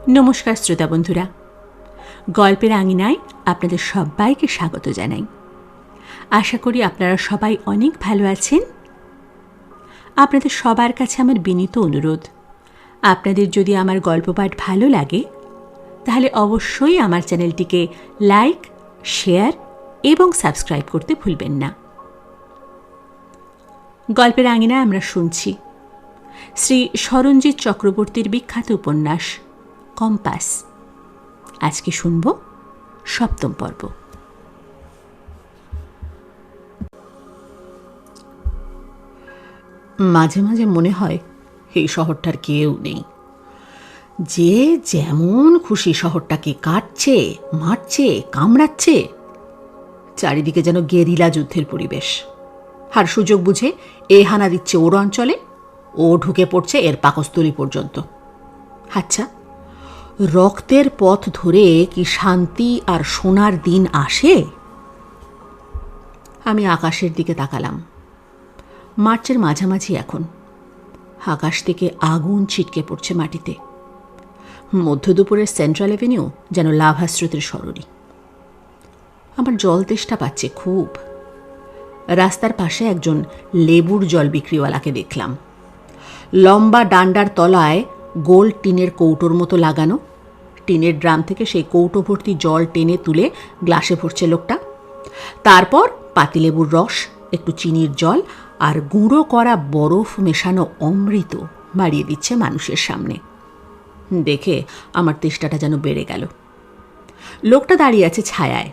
নমস্কার শ্রোতা বন্ধুরা, গল্পের আঙিনায় আপনাদের সবাইকে স্বাগত জানাই। আশা করি আপনারা সবাই অনেক ভালো আছেন। আপনাদের সবার কাছে আমার বিনীত অনুরোধ, আপনাদের যদি আমার গল্প পাঠ ভালো লাগে তাহলে অবশ্যই আমার চ্যানেলটিকে লাইক, শেয়ার এবং সাবস্ক্রাইব করতে ভুলবেন না। গল্পের আঙিনায় আমরা শুনছি শ্রী সরঞ্জিৎ চক্রবর্তীর বিখ্যাত উপন্যাস কম্পাস। আজকে শুনব 7ম পর্ব। মাঝে মাঝে মনে হয় এই শহরটার কেউ নেই। যে যেমন খুশি শহরটাকে কাটছে, মারছে, কামড়াচ্ছে। চারিদিকে যেন গেরিলা যুদ্ধের পরিবেশ। আর সুযোগ বুঝে এ হানা দিচ্ছে ওর অঞ্চলে, ও ঢুকে পড়ছে এর পাকস্থলী পর্যন্ত। আচ্ছা, রক্তের পথ ধরে কি শান্তি আর সোনার দিন আসে? আমি আকাশের দিকে তাকালাম। মার্চের মাঝামাঝি এখন। আকাশ থেকে আগুন ছিটকে পড়ছে মাটিতে। মধ্য দুপুরের সেন্ট্রাল এভিনিউ যেন লাভাস্রোতের সরণি। আমার জল তেষ্টা পাচ্ছে খুব। রাস্তার পাশে একজন লেবুর জল বিক্রিওয়ালাকে দেখলাম। লম্বা ডান্ডার তলায় গোল টিনের কৌটোর মতো লাগানো। টিনের ড্রাম থেকে সেই কৌটো ভর্তি জল টেনে তুলে গ্লাসে ভরছে লোকটা। তারপর পাতিলেবুর রস, একটু চিনির জল আর গুঁড়ো করা বরফ মেশানো অমৃত বাড়িয়ে দিচ্ছে মানুষের সামনে। দেখে আমার তেষ্টাটা যেন বেড়ে গেল। লোকটা দাঁড়িয়ে আছে ছায়ায়,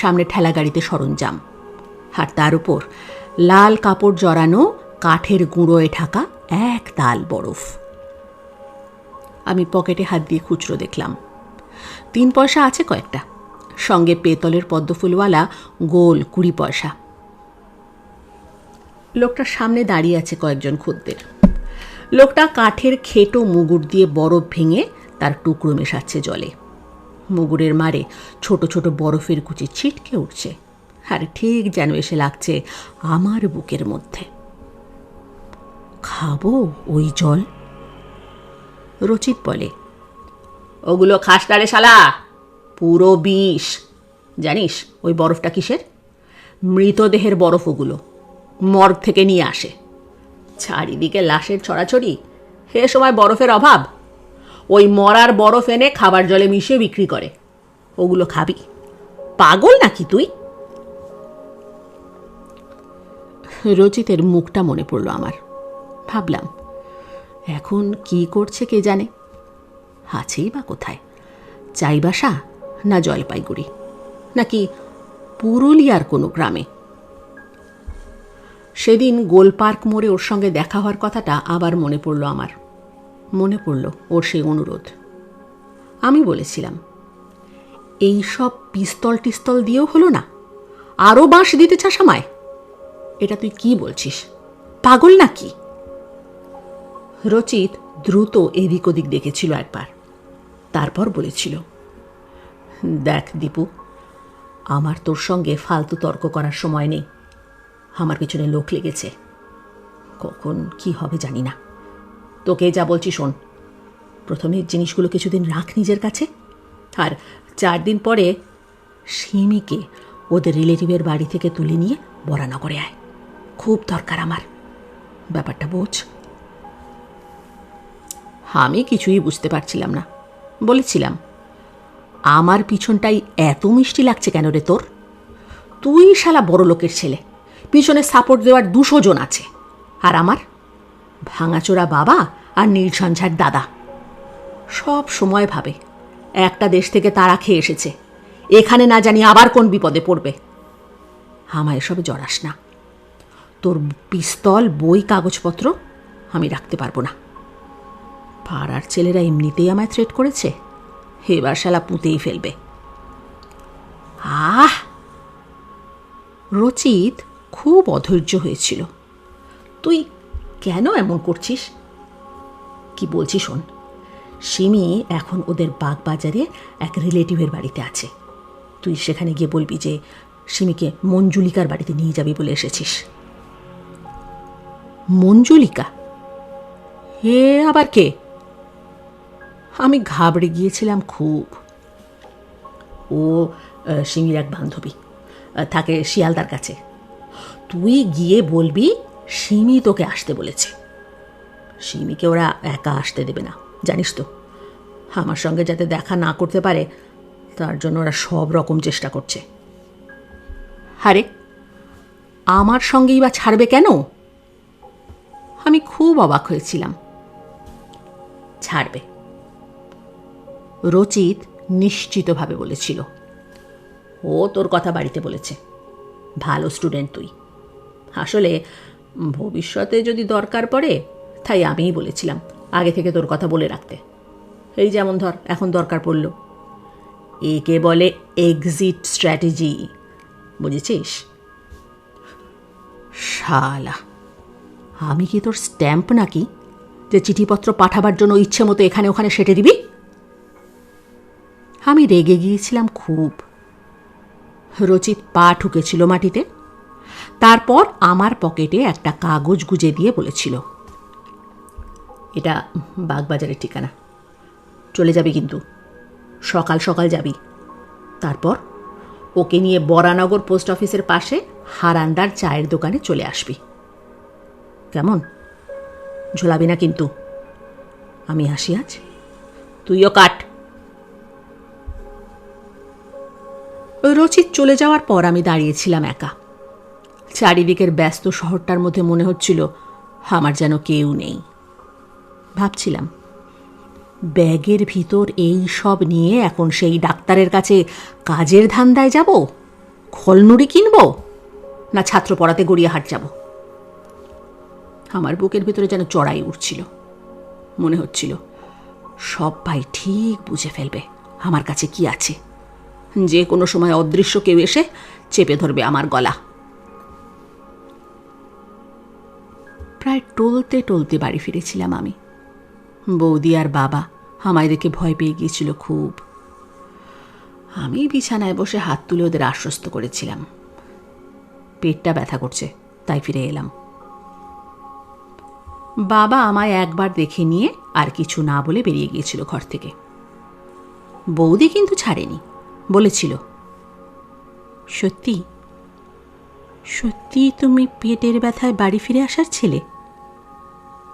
সামনে ঠেলা গাড়িতে সরঞ্জাম, আর তার উপর লাল কাপড় জড়ানো কাঠের গুঁড়োয় ঢাকা এক তাল বরফ। আমি পকেটে হাত দিয়ে খুচরো দেখলাম। 3 পয়সা আছে কয়েকটা, সঙ্গে পেতলের পদ্মফুলওয়ালা গোল 20 পয়সা। লোকটার সামনে দাঁড়িয়ে আছে কয়েকজন খদ্দের। লোকটা কাঠের খেটো মুগুর দিয়ে বরফ ভেঙে তার টুকরো মেশাচ্ছে জলে। মুগুরের মারে ছোট ছোট বরফের কুচি ছিটকে উঠছে, আর ঠিক যেন এসে লাগছে আমার বুকের মধ্যে। খাবো ওই জল? রচিত বলে, ওগুলো খাস না রে শালা, পুরো বিষ। জানিস ওই বরফটা কিসের? মৃতদেহের বরফ ওগুলো, মর্গ থেকে নিয়ে আসে। চারিদিকে লাশের ছড়াছড়ি, সে সময় বরফের অভাব। ওই মরার বরফ এনে খাবার জলে মিশিয়ে বিক্রি করে। ওগুলো খাবি? পাগল নাকি তুই? রচিতের মুখটা মনে পড়ল আমার। ভাবলাম, এখন কি করছে কে জানে। আছেই বা কোথায়? চাইবাসা না জলপাইগুড়ি, নাকি পুরুলিয়ার কোনো গ্রামে? সেদিন গোলপার্ক মোড়ে ওর সঙ্গে দেখা হওয়ার কথাটা আবার মনে পড়ল আমার। মনে পড়ল ওর সেই অনুরোধ। আমি বলেছিলাম, এই সব পিস্তল টিস্তল দিয়েও হলো না, আরও বাঁশ দিতে চাস আমায়? এটা তুই কি বলছিস? পাগল নাকি? রচিত দ্রুত এদিক ওদিক দেখেছিল একবার, তারপর বলেছিল, দেখ দীপু, আমার তোর সঙ্গে ফালতু তর্ক করার সময় নেই। আমার পিছনে লোক লেগেছে, কখন কি হবে জানি না। তোকে যা বলছি শোন, প্রথমে জিনিসগুলো কিছুদিন রাখ নিজের কাছে, আর 4 দিন পরে সিমিকে ওদের রিলেটিভের বাড়ি থেকে তুলে নিয়ে বরানগরে আয়। খুব দরকার আমার, ব্যাপারটা বোঝ। আমি কিছুই বুঝতে পারছিলাম না। বলেছিলাম, আমার পিছনটাই এত মিষ্টি লাগছে কেন রে তোর? তুই শালা বড় লোকের ছেলে, পিছনে সাপোর্ট দেওয়ার 200 জন আছে, আর আমার ভাঙাচোরা বাবা আর নির্ঝঞ্ঝাট দাদা। সব সময় ভাবে একটা দেশ থেকে তারা খেয়ে এসেছে, এখানে না জানি আবার কোন বিপদে পড়বে। আমায় এসবে জড়াস না। তোর পিস্তল, বই, কাগজপত্র আমি রাখতে পারবো না। পাড়ার ছেলেরা এমনিতেই আমায় থ্রেট করেছে, এবার শালা পুঁতেই ফেলবে। আহ! রচিত খুব অধৈর্য হয়েছিল। তুই কেন এমন করছিস? কি বলছি শোন, সিমি এখন ওদের বাগবাজারে এক রিলেটিভের বাড়িতে আছে। তুই সেখানে গিয়ে বলবি যে সিমিকে মঞ্জুলিকার বাড়িতে নিয়ে যাবি বলে এসেছিস। মঞ্জুলিকা? হে আবার কে? আমি ঘাবড়ে গিয়েছিলাম খুব। ও সিমির এক বান্ধবী, থাকে শিয়ালদার কাছে। তুই গিয়ে বলবি সিমি তোকে আসতে বলেছে। সিমিকে ওরা একা আসতে দেবে না, জানিস তো। আমার সঙ্গে যাতে দেখা না করতে পারে তার জন্য ওরা সব রকম চেষ্টা করছে। আরে আমার সঙ্গেই বা ছাড়বে কেন? আমি খুব অবাক হয়েছিলাম। ছাড়বে, রচিত নিশ্চিতভাবে বলেছিল। ও তোর কথা বাড়িতে বলেছে। ভালো স্টুডেন্ট তুই। আসলে ভবিষ্যতে যদি দরকার পড়ে, তাই আমিই বলেছিলাম আগে থেকে তোর কথা বলে রাখতে। এই যেমন ধর এখন দরকার পড়ল। একে বলে এক্সিট স্ট্র্যাটেজি, বুঝেছিস? শালা, আমি কি তোর স্ট্যাম্প নাকি যে চিঠিপত্র পাঠাবার জন্য ইচ্ছে মতো এখানে ওখানে সেটে দিবি? আমি রেগে গিয়েছিলাম খুব। রচিত পা ঠুকেছিল মাটিতে, তারপর আমার পকেটে একটা কাগজ গুজে দিয়ে বলেছিল, এটা বাগবাজারের ঠিকানা, চলে যাবি কিন্তু সকাল সকাল যাবি। তারপর ওকে নিয়ে বরানগর পোস্ট অফিসের পাশে হারান্দার চায়ের দোকানে চলে আসবি। কেমন? ঝোলাবি না কিন্তু। আমি আসি আজ, তুইও কাট। রচিত চলে যাওয়ার পর আমি দাঁড়িয়েছিলাম একা। চারিদিকের ব্যস্ত শহরটার মধ্যে মনে হচ্ছিল আমার যেন কেউ নেই। ভাবছিলাম, ব্যাগের ভিতর এই সব নিয়ে এখন সেই ডাক্তারের কাছে কাজের ধান্দায় যাব, খলনুড়ি কিনব, না ছাত্র পড়াতে গড়িয়াহাট যাব। আমার বুকের ভিতরে যেন চড়াই উঠছিল। মনে হচ্ছিল সবাই ঠিক বুঝে ফেলবে আমার কাছে কি আছে, যে কোনো সময় অদৃশ্য কেউ এসে চেপে ধরবে আমার গলা। প্রায় টলতে টলতে বাড়ি ফিরেছিলাম আমি। বৌদি আর বাবা আমায় দেখে ভয় পেয়ে গিয়েছিল খুব। আমি বিছানায় বসে হাত তুলে ওদের আশ্বস্ত করেছিলাম। পেটটা ব্যথা করছে, তাই ফিরে এলাম। বাবা আমায় একবার দেখে নিয়ে আর কিছু না বলে বেরিয়ে গিয়েছিল ঘর থেকে। বৌদি কিন্তু ছাড়েনি, বলেছিল, সত্যি সত্যি তুমি পেটের ব্যথায় বাড়ি ফিরে আসার ছেলে?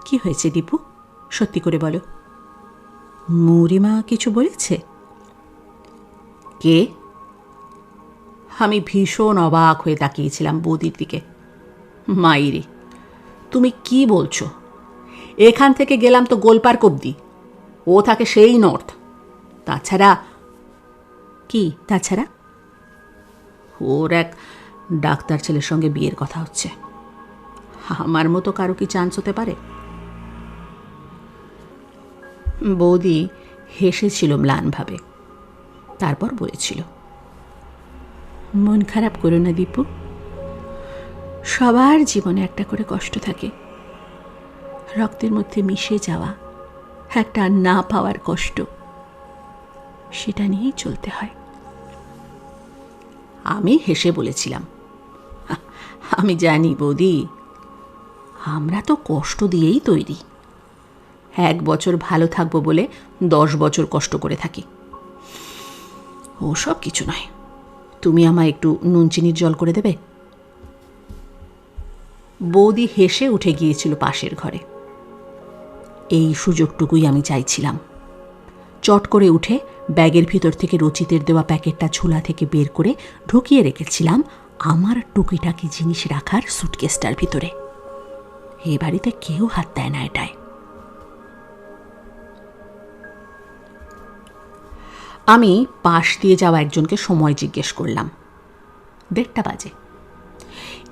কি হয়েছে দীপু, সত্যি করে বলো। মৌরিমা কিছু বলেছে? কে? আমি ভীষণ অবাক হয়ে তাকিয়েছিলাম বৌদির দিকে। মাইরে, তুমি কি বলছো? এখান থেকে গেলাম তো গোলপার্ক অবধি, ও থাকে সেই নর্থ। তাছাড়া কি? তাছাড়া ওর এক ডাক্তার ছেলের সঙ্গে বিয়ের কথা হচ্ছে। আমার মতো কারো কি চান্স হতে পারে? বৌদি হেসেছিল ম্লানভাবে, তারপর বলেছিল, মন খারাপ করো না দীপু, সবার জীবনে একটা করে কষ্ট থাকে। রক্তের মধ্যে মিশে যাওয়া একটা না পাওয়ার কষ্ট, সেটা নিয়েই চলতে হয়। আমি হেসে বলেছিলাম, আমি জানি বৌদি, আমরা তো কষ্ট দিয়েই তৈরি। 1 বছর ভালো থাকবো বলে 10 বছর কষ্ট করে থাকি। ও সব কিছু নয়, তুমি আমায় একটু নুন চিনির জল করে দেবে? বৌদি হেসে উঠে গিয়েছিল পাশের ঘরে। এই সুযোগটুকুই আমি চাইছিলাম। চট করে উঠে ব্যাগের ভিতর থেকে রচিতের দেওয়া প্যাকেটটা ঝোলা থেকে বের করে ঢুকিয়ে রেখেছিলাম আমার টুকিটাকি জিনিস রাখার সুটকেসটার ভিতরে। এ বাড়িতে কেউ হাত দেয় না এটায়। আমি পাশ দিয়ে যাওয়া একজনকে সময় জিজ্ঞেস করলাম। 1:30 বাজে।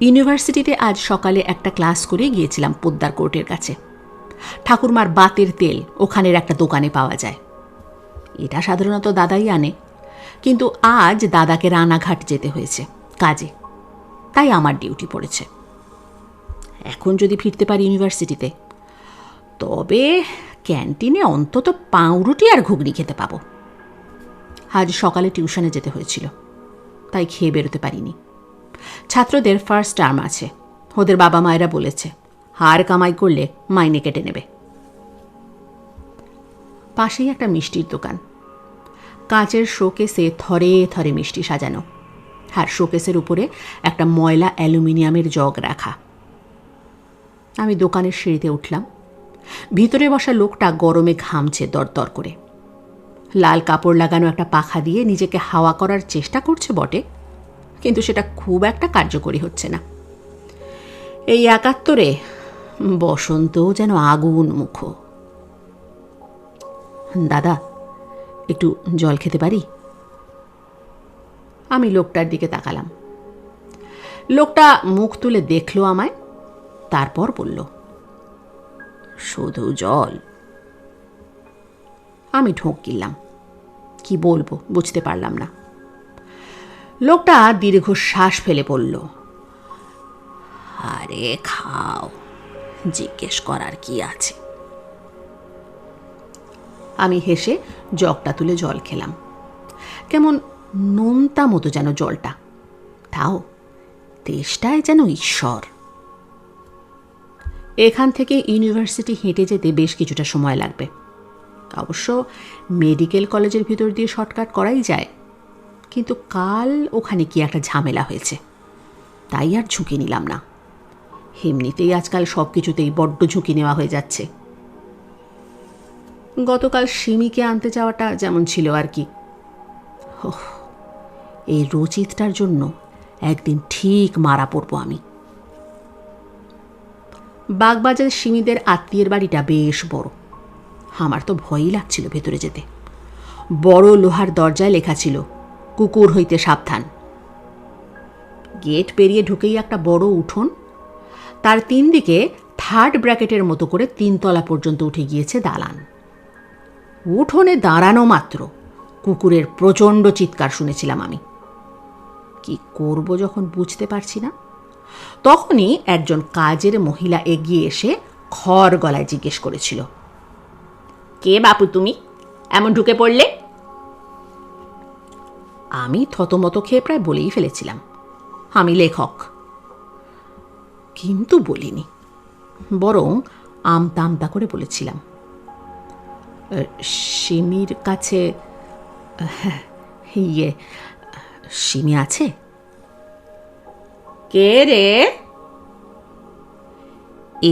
ইউনিভার্সিটিতে আজ সকালে একটা ক্লাস করে গিয়েছিলাম পোদ্দার কোর্টের কাছে। ঠাকুরমার বাতের তেল ওখানের একটা দোকানে পাওয়া যায়। এটা সাধারণত দাদাই আনে, কিন্তু আজ দাদাকে রানাঘাট যেতে হয়েছে কাজে, তাই আমার ডিউটি পড়েছে। এখন যদি ফিরতে পারি ইউনিভার্সিটিতে, তবে ক্যান্টিনে অন্তত পাউরুটি আর ঘুগনি খেতে পাবো। আজ সকালে টিউশনে যেতে হয়েছিল, তাই খেয়ে বেরোতে পারিনি। ছাত্রদের ফার্স্ট টার্ম আছে, ওদের বাবা মায়েরা বলেছে আর কামাই করলে মাইনে কেটে নেবে। পাশেই একটা মিষ্টির দোকান। কাঁচের শোকেসে থরে থরে মিষ্টি সাজানো, আর শোকেসের উপরে একটা ময়লা অ্যালুমিনিয়ামের জগ রাখা। আমি দোকানের সিঁড়িতে উঠলাম। ভিতরে বসা লোকটা গরমে ঘামছে দরদর করে। লাল কাপড় লাগানো একটা পাখা দিয়ে নিজেকে হাওয়া করার চেষ্টা করছে বটে, কিন্তু সেটা খুব একটা কার্যকরী হচ্ছে না। এই ৭১ বসন্ত যেন আগুন মুখ। দাদা, একটু জল খেতে পারি? আমি লোকটার দিকে তাকালাম। লোকটা মুখ তুলে দেখলো আমায়, তারপর বলল, শুধু জল? আমি ঢোক গিললাম। কি বলবো বুঝতে পারলাম না। লোকটা দীর্ঘ শ্বাস ফেলে বলল, আরে খাও, জিজ্ঞেস করার কি আছে। আমি হেসে জগটা তুলে জল খেলাম। কেমন নোনতা মতো যেন জলটা, তাও তেষ্টায় যেন ঈশ্বর। এখান থেকে ইউনিভার্সিটি হেঁটে যেতে বেশ কিছুটা সময় লাগবে। অবশ্য মেডিকেল কলেজের ভিতর দিয়ে শর্টকাট করাই যায়, কিন্তু কাল ওখানে কি একটা ঝামেলা হয়েছে, তাই আর ঝুঁকি নিলাম না। এমনিতেই আজকাল সব কিছুতেই বড্ড ঝুঁকি নেওয়া হয়ে যাচ্ছে। গতকাল সিমিকে আনতে যাওয়াটা যেমন ছিল আর কি। এই রচিতটার জন্য একদিন ঠিক মারা পড়ব আমি। বাগবাজার সিমিদের আত্মীয়ের বাড়িটা বেশ বড়। আমার তো ভয়ই লাগছিল ভেতরে যেতে। বড় লোহার দরজায় লেখা ছিল, কুকুর হইতে সাবধান। গেট পেরিয়ে ঢুকেই একটা বড় উঠোন, তার 3 দিকে 3rd ব্র্যাকেটের মতো করে 3 তলা পর্যন্ত উঠে গিয়েছে দালান। উঠোনে দাঁড়ানো মাত্র কুকুরের প্রচণ্ড চিৎকার শুনেছিলাম আমি। কি করব যখন বুঝতে পারছি না, তখনই একজন কাজের মহিলা এগিয়ে এসে খড় গলায় জিজ্ঞেস করেছিল, কে বাপু তুমি, এমন ঢুকে পড়লে? আমি থতমত খেয়ে প্রায় বলেই ফেলেছিলাম, আমি লেখক। কিন্তু বলিনি, বরং আমতা আমতা করে বলেছিলাম, সিমির কাছে সিমি আছে। কে রে?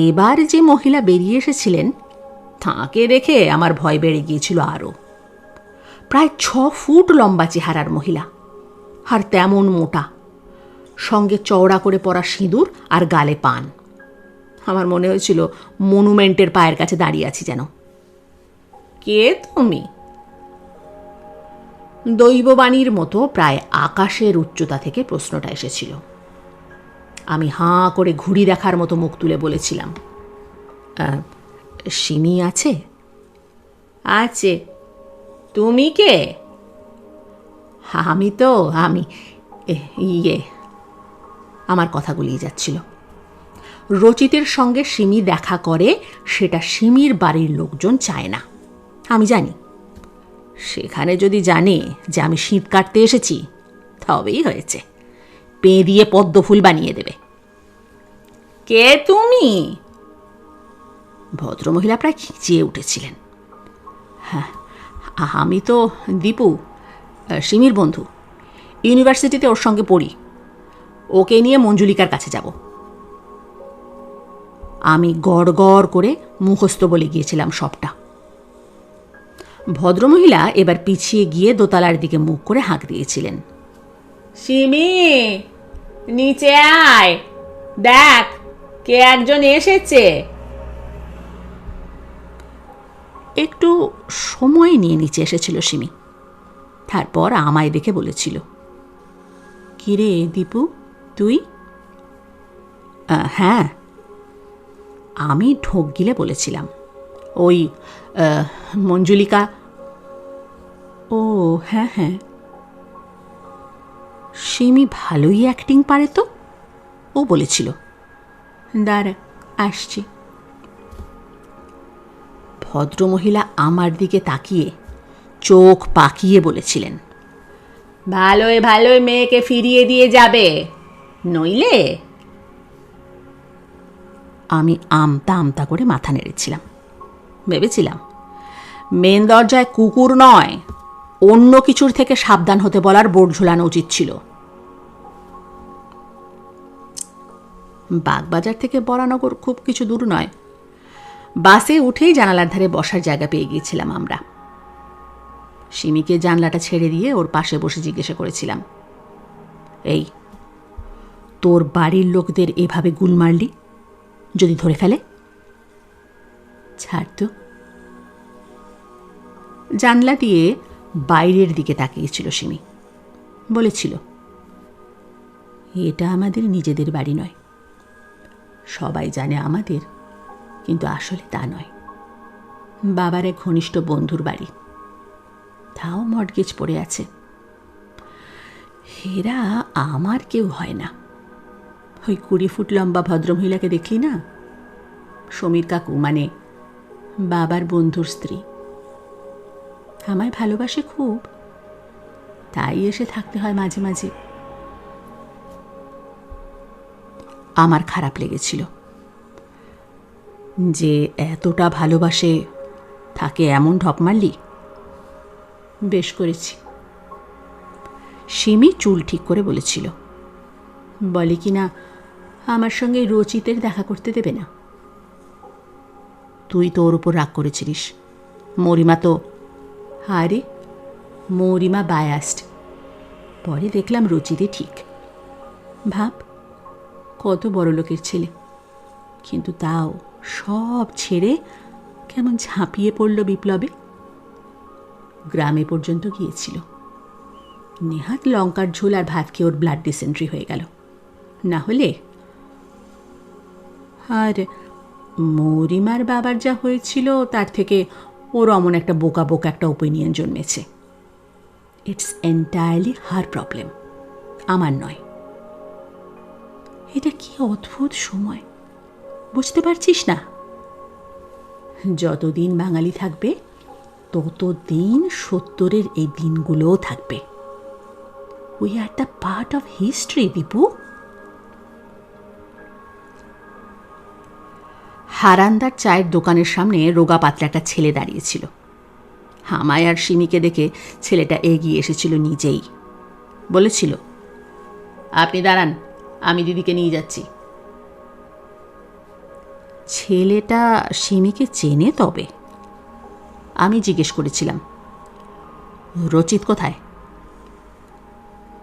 এবার যে মহিলা বেরিয়ে এসেছিলেন তাঁকে দেখে আমার ভয় বেড়ে গিয়েছিল আরও। প্রায় 6 ফুট লম্বা চেহারার মহিলা, আর তেমন মোটা, সঙ্গে চওড়া করে পরা সিঁদুর আর গালে পান। আমার মনে হয়েছিল মনুমেন্টের পায়ের কাছে দাঁড়িয়ে আছি যেন। কে তুমি? দৈববাণীর মতো প্রায় আকাশের উচ্চতা থেকে প্রশ্নটা এসেছিল। আমি হাঁ করে ঘুড়ি দেখার মতো মুখ তুলে বলেছিলাম, সিমি আছে। আছে। তুমি কে? আমি আমার কথা গুলিয়ে যাচ্ছিল। রচিতের সঙ্গে সিমি দেখা করে সেটা সিমির বাড়ির লোকজন চায় না, আমি জানি। সেখানে যদি জানে যে আমি শীত কাটতে এসেছি, তবেই হয়েছে, পেঁ দিয়ে পদ্ম ফুল বানিয়ে দেবে। কে তুমি? ভদ্রমহিলা প্রায় খিঁচিয়ে উঠেছিলেন। হ্যাঁ, আমি তো দীপু, সিমির বন্ধু। ইউনিভার্সিটিতে ওর সঙ্গে পড়ি। ওকে নিয়ে মঞ্জুলিকার কাছে যাব। আমি গড় গড় করে মুখস্থ বলে গিয়েছিলাম সবটা। ভদ্রমহিলা এবার পিছিয়ে গিয়ে দোতলার দিকে মুখ করে হাঁক দিয়েছিলেন, সিমি, নিচে আয়, দেখ কে একজন এসেছে। একটু সময় নিয়ে নিচে এসেছিল সিমি, তারপর আমায় দেখে বলেছিল, কিরে দীপু, তুই? হ্যাঁ, আমি ঢোক গিলে বলেছিলাম, ওই মঞ্জুলিকা। ও হ্যাঁ হ্যাঁ, সিমি ভালোই অ্যাক্টিং পারে তো, ও বলেছিল। দাঁড়া, আসছি। ভদ্রমহিলা আমার দিকে তাকিয়ে চোখ পাকিয়ে বলেছিলেন, ভালোই ভালোই মেয়েকে ফিরিয়ে দিয়ে যাবে, নইলে। আমি আমতা আমতা করে মাথা নেড়েছিলাম। ভেবেছিলাম মেন দরজায় কুকুর নয়, অন্য কিছুর থেকে সাবধান হতে বলার বোর্ড ঝোলানো উচিত ছিল। বাগবাজার থেকে বরানগর খুব কিছু দূর নয়। বাসে উঠেই জানালার ধারে বসার জায়গা পেয়ে গিয়েছিলাম আমরা। সিমিকে জানলাটা ছেড়ে দিয়ে ওর পাশে বসে জিজ্ঞাসা করেছিলাম, এই, তোর বাড়ির লোকদের এভাবে গুল মারলি, যদি ধরে ফেলে? ছাড় তো। জানলা দিয়ে বাইরের দিকে তাকিয়েছিল সিমি। বলেছিল, এটা আমাদের নিজেদের বাড়ি নয়। সবাই জানে আমাদের, কিন্তু আসলে তা নয়। বাবার এক ঘনিষ্ঠ বন্ধুর বাড়ি, তাও মর্টগেজ পড়ে আছে। এরা আমার কেউ হয় না। ওই 20 ফুট লম্বা ভদ্রমহিলাকে দেখলি না, সমীর কাকু, মানে বাবার বন্ধুর স্ত্রী, আমায় ভালোবাসে খুব, তাই এসে থাকতে হয় মাঝে মাঝে। আমার খারাপ লেগেছিল যে এতটা ভালোবাসে তাকে এমন ঢপ মারলি। বেশ করেছি। সিমি চুল ঠিক করে বলেছিল, বলে কি না আমার সঙ্গে রচিতের দেখা করতে দেবে না। তুই তো ওর উপর রাগ করেছিলিস। মরিমা তো, আরে মরিমা বায়াস্ট। পরে দেখলাম রচিতে ঠিক। ভাব, কত বড় লোকের ছেলে, কিন্তু তাও সব ছেড়ে কেমন ঝাঁপিয়ে পড়ল বিপ্লবে। গ্রামে পর্যন্ত গিয়েছিল। নেহাত লঙ্কার ঝোল আর ভাত খেয়ে ওর ব্লাড ডিসেন্ট্রি হয়ে গেল, না হলে। আর মরিমার বাবার যা হয়েছিল তার থেকে ওর অমন একটা বোকা বোকা একটা ওপিনিয়ন জন্মেছে। ইটস এন্টায়ারলি হার প্রবলেম, আমার নয়। এটা কি অদ্ভুত সময়, বুঝতে পারছিস না? যতদিন বাঙালি থাকবে ততদিন 70-এর এই দিনগুলোও থাকবে। We are the part of history, Dipu. হারান্দার চায়ের দোকানের সামনে রোগা পাতলা একটা ছেলে দাঁড়িয়েছিল। আমায় আর সিমিকে দেখে ছেলেটা এগিয়ে এসেছিল নিজেই। বলেছিল, আপনি দাঁড়ান, আমি দিদিকে নিয়ে যাচ্ছি। ছেলেটা সিমিকে চেনে তবে? আমি জিজ্ঞেস করেছিলাম, রচিত কোথায়?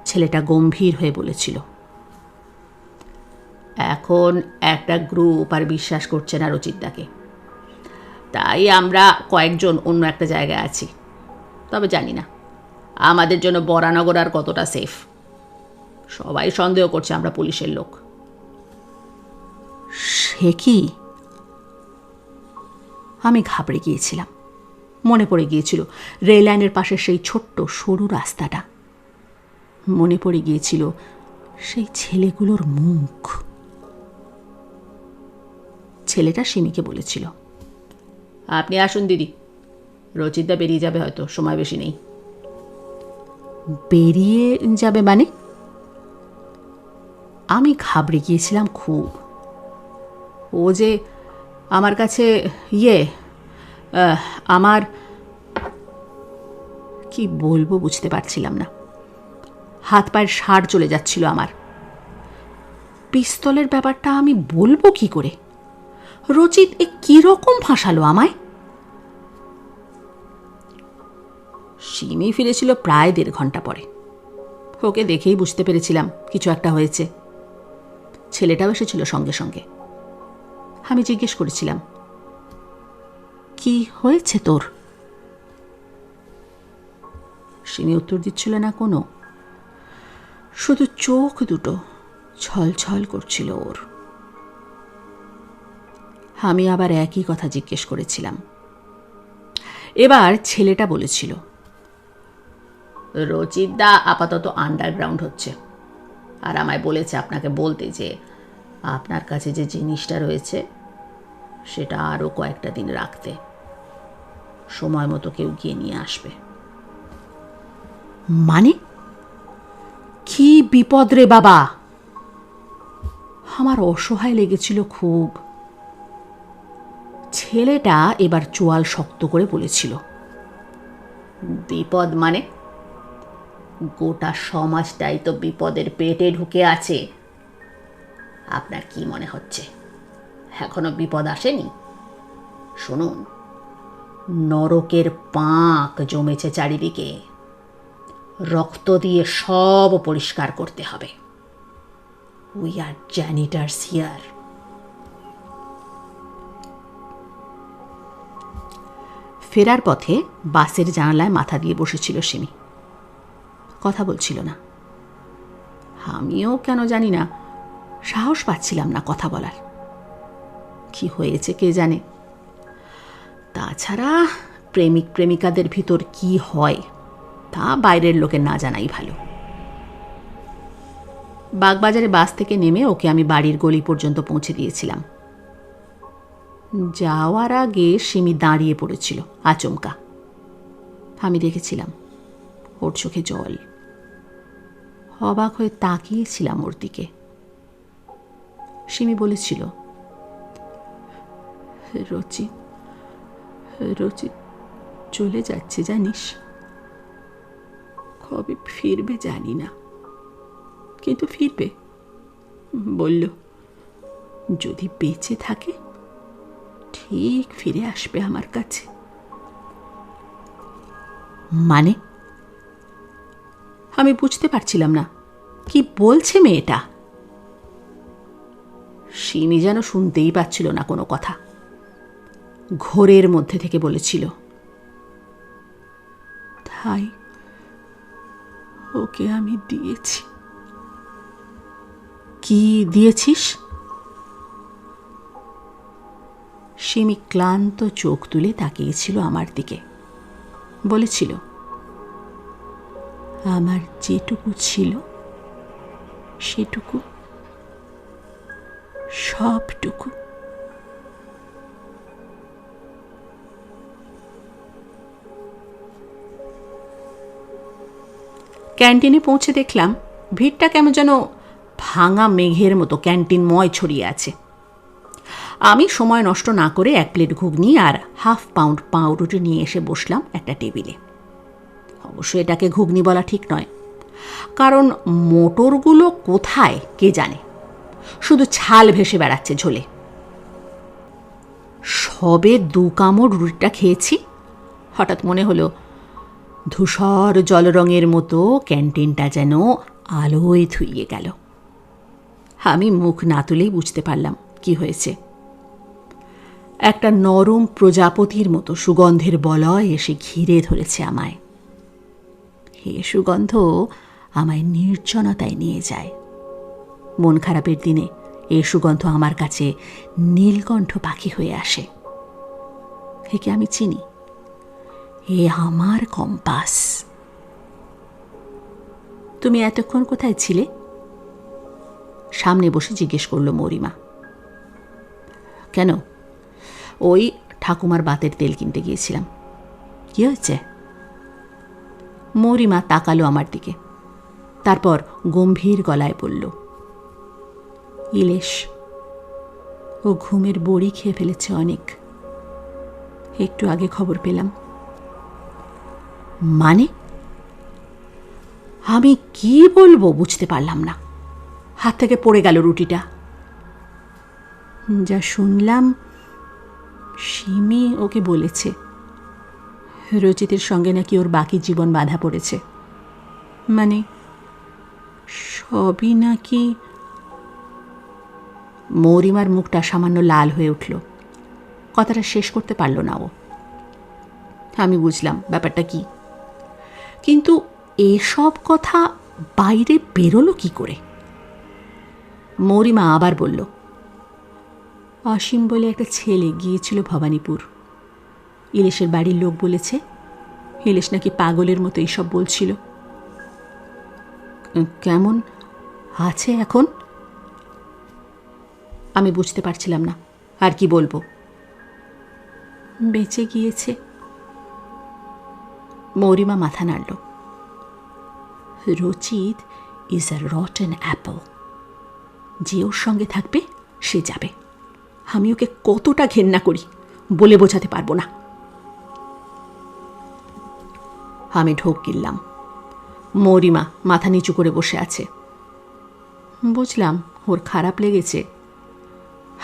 ছেলেটা গম্ভীর হয়ে বলেছিল, এখন একটা গ্রুপ আর বিশ্বাস করছে না রচিতদাকে, তাই আমরা কয়েকজন অন্য একটা জায়গায় আছি। তবে জানি না আমাদের জন্য বরানগর আর কতটা সেফ। সবাই সন্দেহ করছে আমরা পুলিশের লোক। সে কি? আমি ঘাবড়ে গিয়েছিলাম। মনে পড়ে গিয়েছিল রেল লাইনের পাশে সেই ছোট্ট সরু রাস্তাটা। মনে পড়ে গিয়েছিল সেই ছেলেগুলোর মুখ। ছেলেটা সিমিকে বলেছিল, আপনি আসুন দিদি, রচিতদা বেরিয়ে যাবে, হয়তো সময় বেশি নেই। বেরিয়ে যাবে মানে? আমি ঘাবড়ে গিয়েছিলাম খুব। ও যে আমার কাছে আমার কি বলবো বুঝতে পারছিলাম না। হাত পায়ের ষাঁড় চলে যাচ্ছিল আমার। পিস্তলের ব্যাপারটা আমি বলবো কি করে? রচিত এ কিরকম ফাঁসালো আমায়? সিমি ফিরেছিল প্রায় 1.5 ঘন্টা পরে। ওকে দেখেই বুঝতে পেরেছিলাম কিছু একটা হয়েছে। ছেলেটাও এসেছিল সঙ্গে সঙ্গে। আমি জিজ্ঞেস করেছিলাম, কি হয়েছে তোর? সিমি উত্তর দিচ্ছিল না কোনো, শুধু চোখ দুটো ছলছল করছিল ওর। আমি আবার একই কথা জিজ্ঞেস করেছিলাম। এবার ছেলেটা বলেছিল, রচিতদা আপাতত আন্ডারগ্রাউন্ড হচ্ছে, আর আমায় বলেছে আপনাকে বলতে যে আপনার কাছে যে জিনিসটা রয়েছে সেটা আরও কয়েকটা দিন রাখতে, সময় মতো কেউ গিয়ে নিয়ে আসবে। মানে কি বিপদ রে বাবা! আমার অসহায় লেগেছিল খুব। ছেলেটা এবার চোয়াল শক্ত করে বলেছিল, বিপদ মানে? গোটা সমাজটাই তো বিপদের পেটে ঢুকে আছে। আপনার কি মনে হচ্ছে এখনো বিপদ আসেনি? শুনুন, নরকের পাঁক জমেছে চারিদিকে। রক্ত দিয়ে সব পরিষ্কার করতে হবে। We are janitors here. ফেরার পথে বাসের জানালায় মাথা দিয়ে বসেছিল সিমি। কথা বলছিল না। আমিও কেন জানি না সাহস পাচ্ছিলাম না কথা বলার। কি হয়েছে কে জানে। তাছাড়া প্রেমিক প্রেমিকাদের ভিতর কি হয় তা বাইরের লোকের না জানাই ভালো। বাগবাজারে বাস থেকে নেমে ওকে আমি বাড়ির গলি পর্যন্ত পৌঁছে দিয়েছিলাম। যাওয়ার আগে সিমি দাঁড়িয়ে পড়েছিল আচমকা। আমি দেখেছিলাম ওর চোখে জল। অবাক হয়ে তাকিয়েছিলাম ওর দিকে। সিমি বলেছিল, রচি রচি চলে যাচ্ছে জানিস। কবে ফিরবে জানি না, কিন্তু ফিরবে। বলল যদি বেঁচে থাকে ঠিক ফিরে আসবে আমার কাছে। মানে? আমি বুঝতে পারছিলাম না কি বলছে মেয়েটা। সিমি যেন শুনতেই পাচ্ছিল না কোনো কথা। ঘোরের মধ্যে থেকে বলেছিল, তাই ওকে আমি দিয়েছি। কি দিয়েছিস? সিমি ক্লান্ত চোখ তুলে তাকিয়েছিল আমার দিকে। বলেছিল, আমার যেটুকু ছিল সেটুকু, সবটুকু। ক্যান্টিনে পৌঁছে দেখলাম ভিড়টা কেমন যেন ভাঙা মেঘের মতো ক্যান্টিনময় ছড়িয়ে আছে। আমি সময় নষ্ট না করে 1 প্লেট ঘুগনি আর ½ পাউন্ড পাউরুটি নিয়ে এসে বসলাম একটা টেবিলে। অবশ্য এটাকে ঘুগনি বলা ঠিক নয়, কারণ মোটরগুলো কোথায় কে জানে, শুধু ছাল ভেসে বেড়াচ্ছে ঝোলে। সবে 2 কামড় রুটিটা খেয়েছি, হঠাৎ মনে হলো ধূসর জলরঙের মতো ক্যান্টিনটা যেন আলোয় ধুইয়ে গেল। আমি মুখ না তুলেই বুঝতে পারলাম কি হয়েছে। একটা নরম প্রজাপতির মতো সুগন্ধের বলয় এসে ঘিরে ধরেছে আমায়। এ সুগন্ধ আমায় নির্জনতায় নিয়ে যায়। মন খারাপের দিনে এ সুগন্ধ আমার কাছে নীলকণ্ঠ পাখি হয়ে আসে। একে আমি চিনি, এ আমার কম্পাস। তুমি এতক্ষণ কোথায় ছিলে? সামনে বসে জিজ্ঞেস করল মৌরিমা। কেন? ওই ঠাকুমার বাতের তেল কিনতে গিয়েছিলাম। কি হয়েছে? মৌরিমা তাকালো আমার দিকে, তারপর গম্ভীর গলায় বলল, ইলেশ ও ঘুমের বড়ি খেয়ে ফেলেছে অনেক। একটু আগে খবর পেলাম। মানে? আমি কি বলবো বুঝতে পারলাম না। হাত থেকে পড়ে গেল রুটিটা। যা শুনলাম, সিমি ওকে বলেছে রচিতের সঙ্গে নাকি ওর বাকি জীবন বাঁধা পড়েছে। মানে সবই নাকি। মৌরিমার মুখটা সামান্য লাল হয়ে উঠল। কথাটা শেষ করতে পারল না ও। আমি বুঝলাম ব্যাপারটা কি, কিন্তু এসব কথা বাইরে বেরোলো কি করে? মৌরিমা আবার বলল, অসীম বলে একটা ছেলে গিয়েছিল ভবানীপুর। ইলেশের বাড়ির লোক বলেছে ইলেশ নাকি পাগলের মতো এইসব বলছিল। কেমন আছে এখন? আমি বুঝতে পারছিলাম না আর কি বলবো। বেঁচে গিয়েছে। মৌরিমা মাথা নাড়ল। রচিত ইজ আ রটেন অ্যাপল। যে ওর সঙ্গে থাকবে সে যাবে। আমি ওকে কতটা ঘেন্না করি বলে বোঝাতে পারবো না। আমি ঢোক গিললাম। মৌরিমা মাথা নিচু করে বসে আছে। বুঝলাম ওর খারাপ লেগেছে,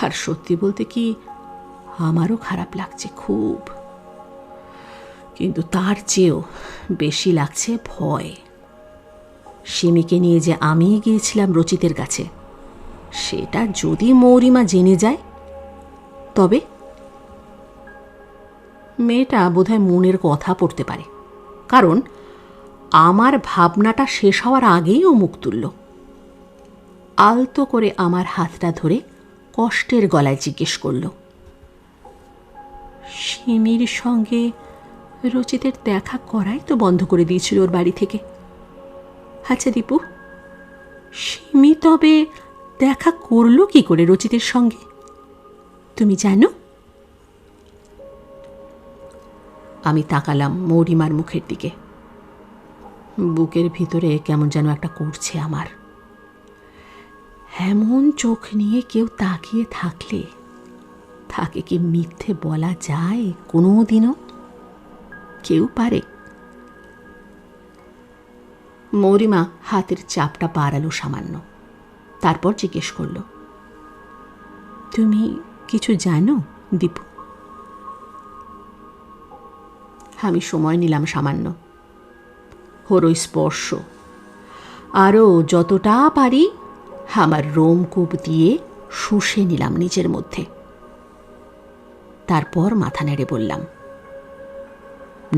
আর সত্যি বলতে কি আমারও খারাপ লাগছে খুব, কিন্তু তার চেয়েও বেশি লাগছে ভয়। সিমিকে নিয়ে যে আমিই গিয়েছিলাম রচিতের কাছে, সেটা যদি মৌরিমা জেনে যায় তবে? মেয়েটা বোধহয় মনের কথা পড়তে পারে, কারণ আমার ভাবনাটা শেষ হওয়ার আগেই ও মুখ তুলল। আলতো করে আমার হাতটা ধরে কষ্টের গলায় জিজ্ঞেস করল, সিমির সঙ্গে রচিতের দেখা করাই তো বন্ধ করে দিয়েছিল ওর বাড়ি থেকে। আচ্ছা দীপু, সিমি তবে দেখা করলো কি করে রচিতের সঙ্গে, তুমি জানো? আমি তাকালাম মৌরিমার মুখের দিকে। বুকের ভিতরে কেমন যেন একটা করছে আমার। এমন চোখ নিয়ে কেউ তাকিয়ে থাকলে তাকে কি মিথ্যে বলা যায় কোনো দিনও? কেউ পারে? মৌরিমা হাতের চাপটা বাড়ালো সামান্য, তারপর জিজ্ঞেস করল, তুমি কিছু জানো দীপু? আমি সময় নিলাম সামান্য। ওর ওই স্পর্শ আরও যতটা পারি আমার রোমকূপ দিয়ে শুষে নিলাম নিজের মধ্যে। তারপর মাথা নেড়ে বললাম,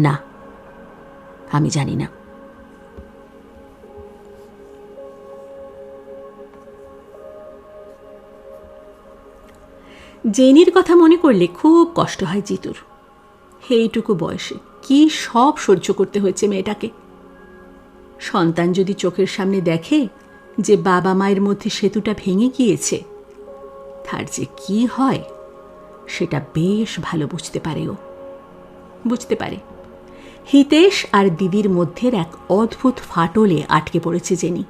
না, আমি জানি না। জেনির কথা মনে করলে খুব কষ্ট হয় জিতুর। এইটুকু বয়সে কি সব সহ্য করতে হয়েছে মেয়েটাকে। সন্তান যদি চোখের সামনে দেখে যে বাবা মায়ের মধ্যে সেতুটা ভেঙে গিয়েছে, তার যে কি হয় সেটা বেশ ভালো বুঝতে পারে। ও বুঝতে পারে হিতেশ আর দিদির মধ্যে এক অদ্ভুত ফাটলে আটকে পড়েছে জেনি।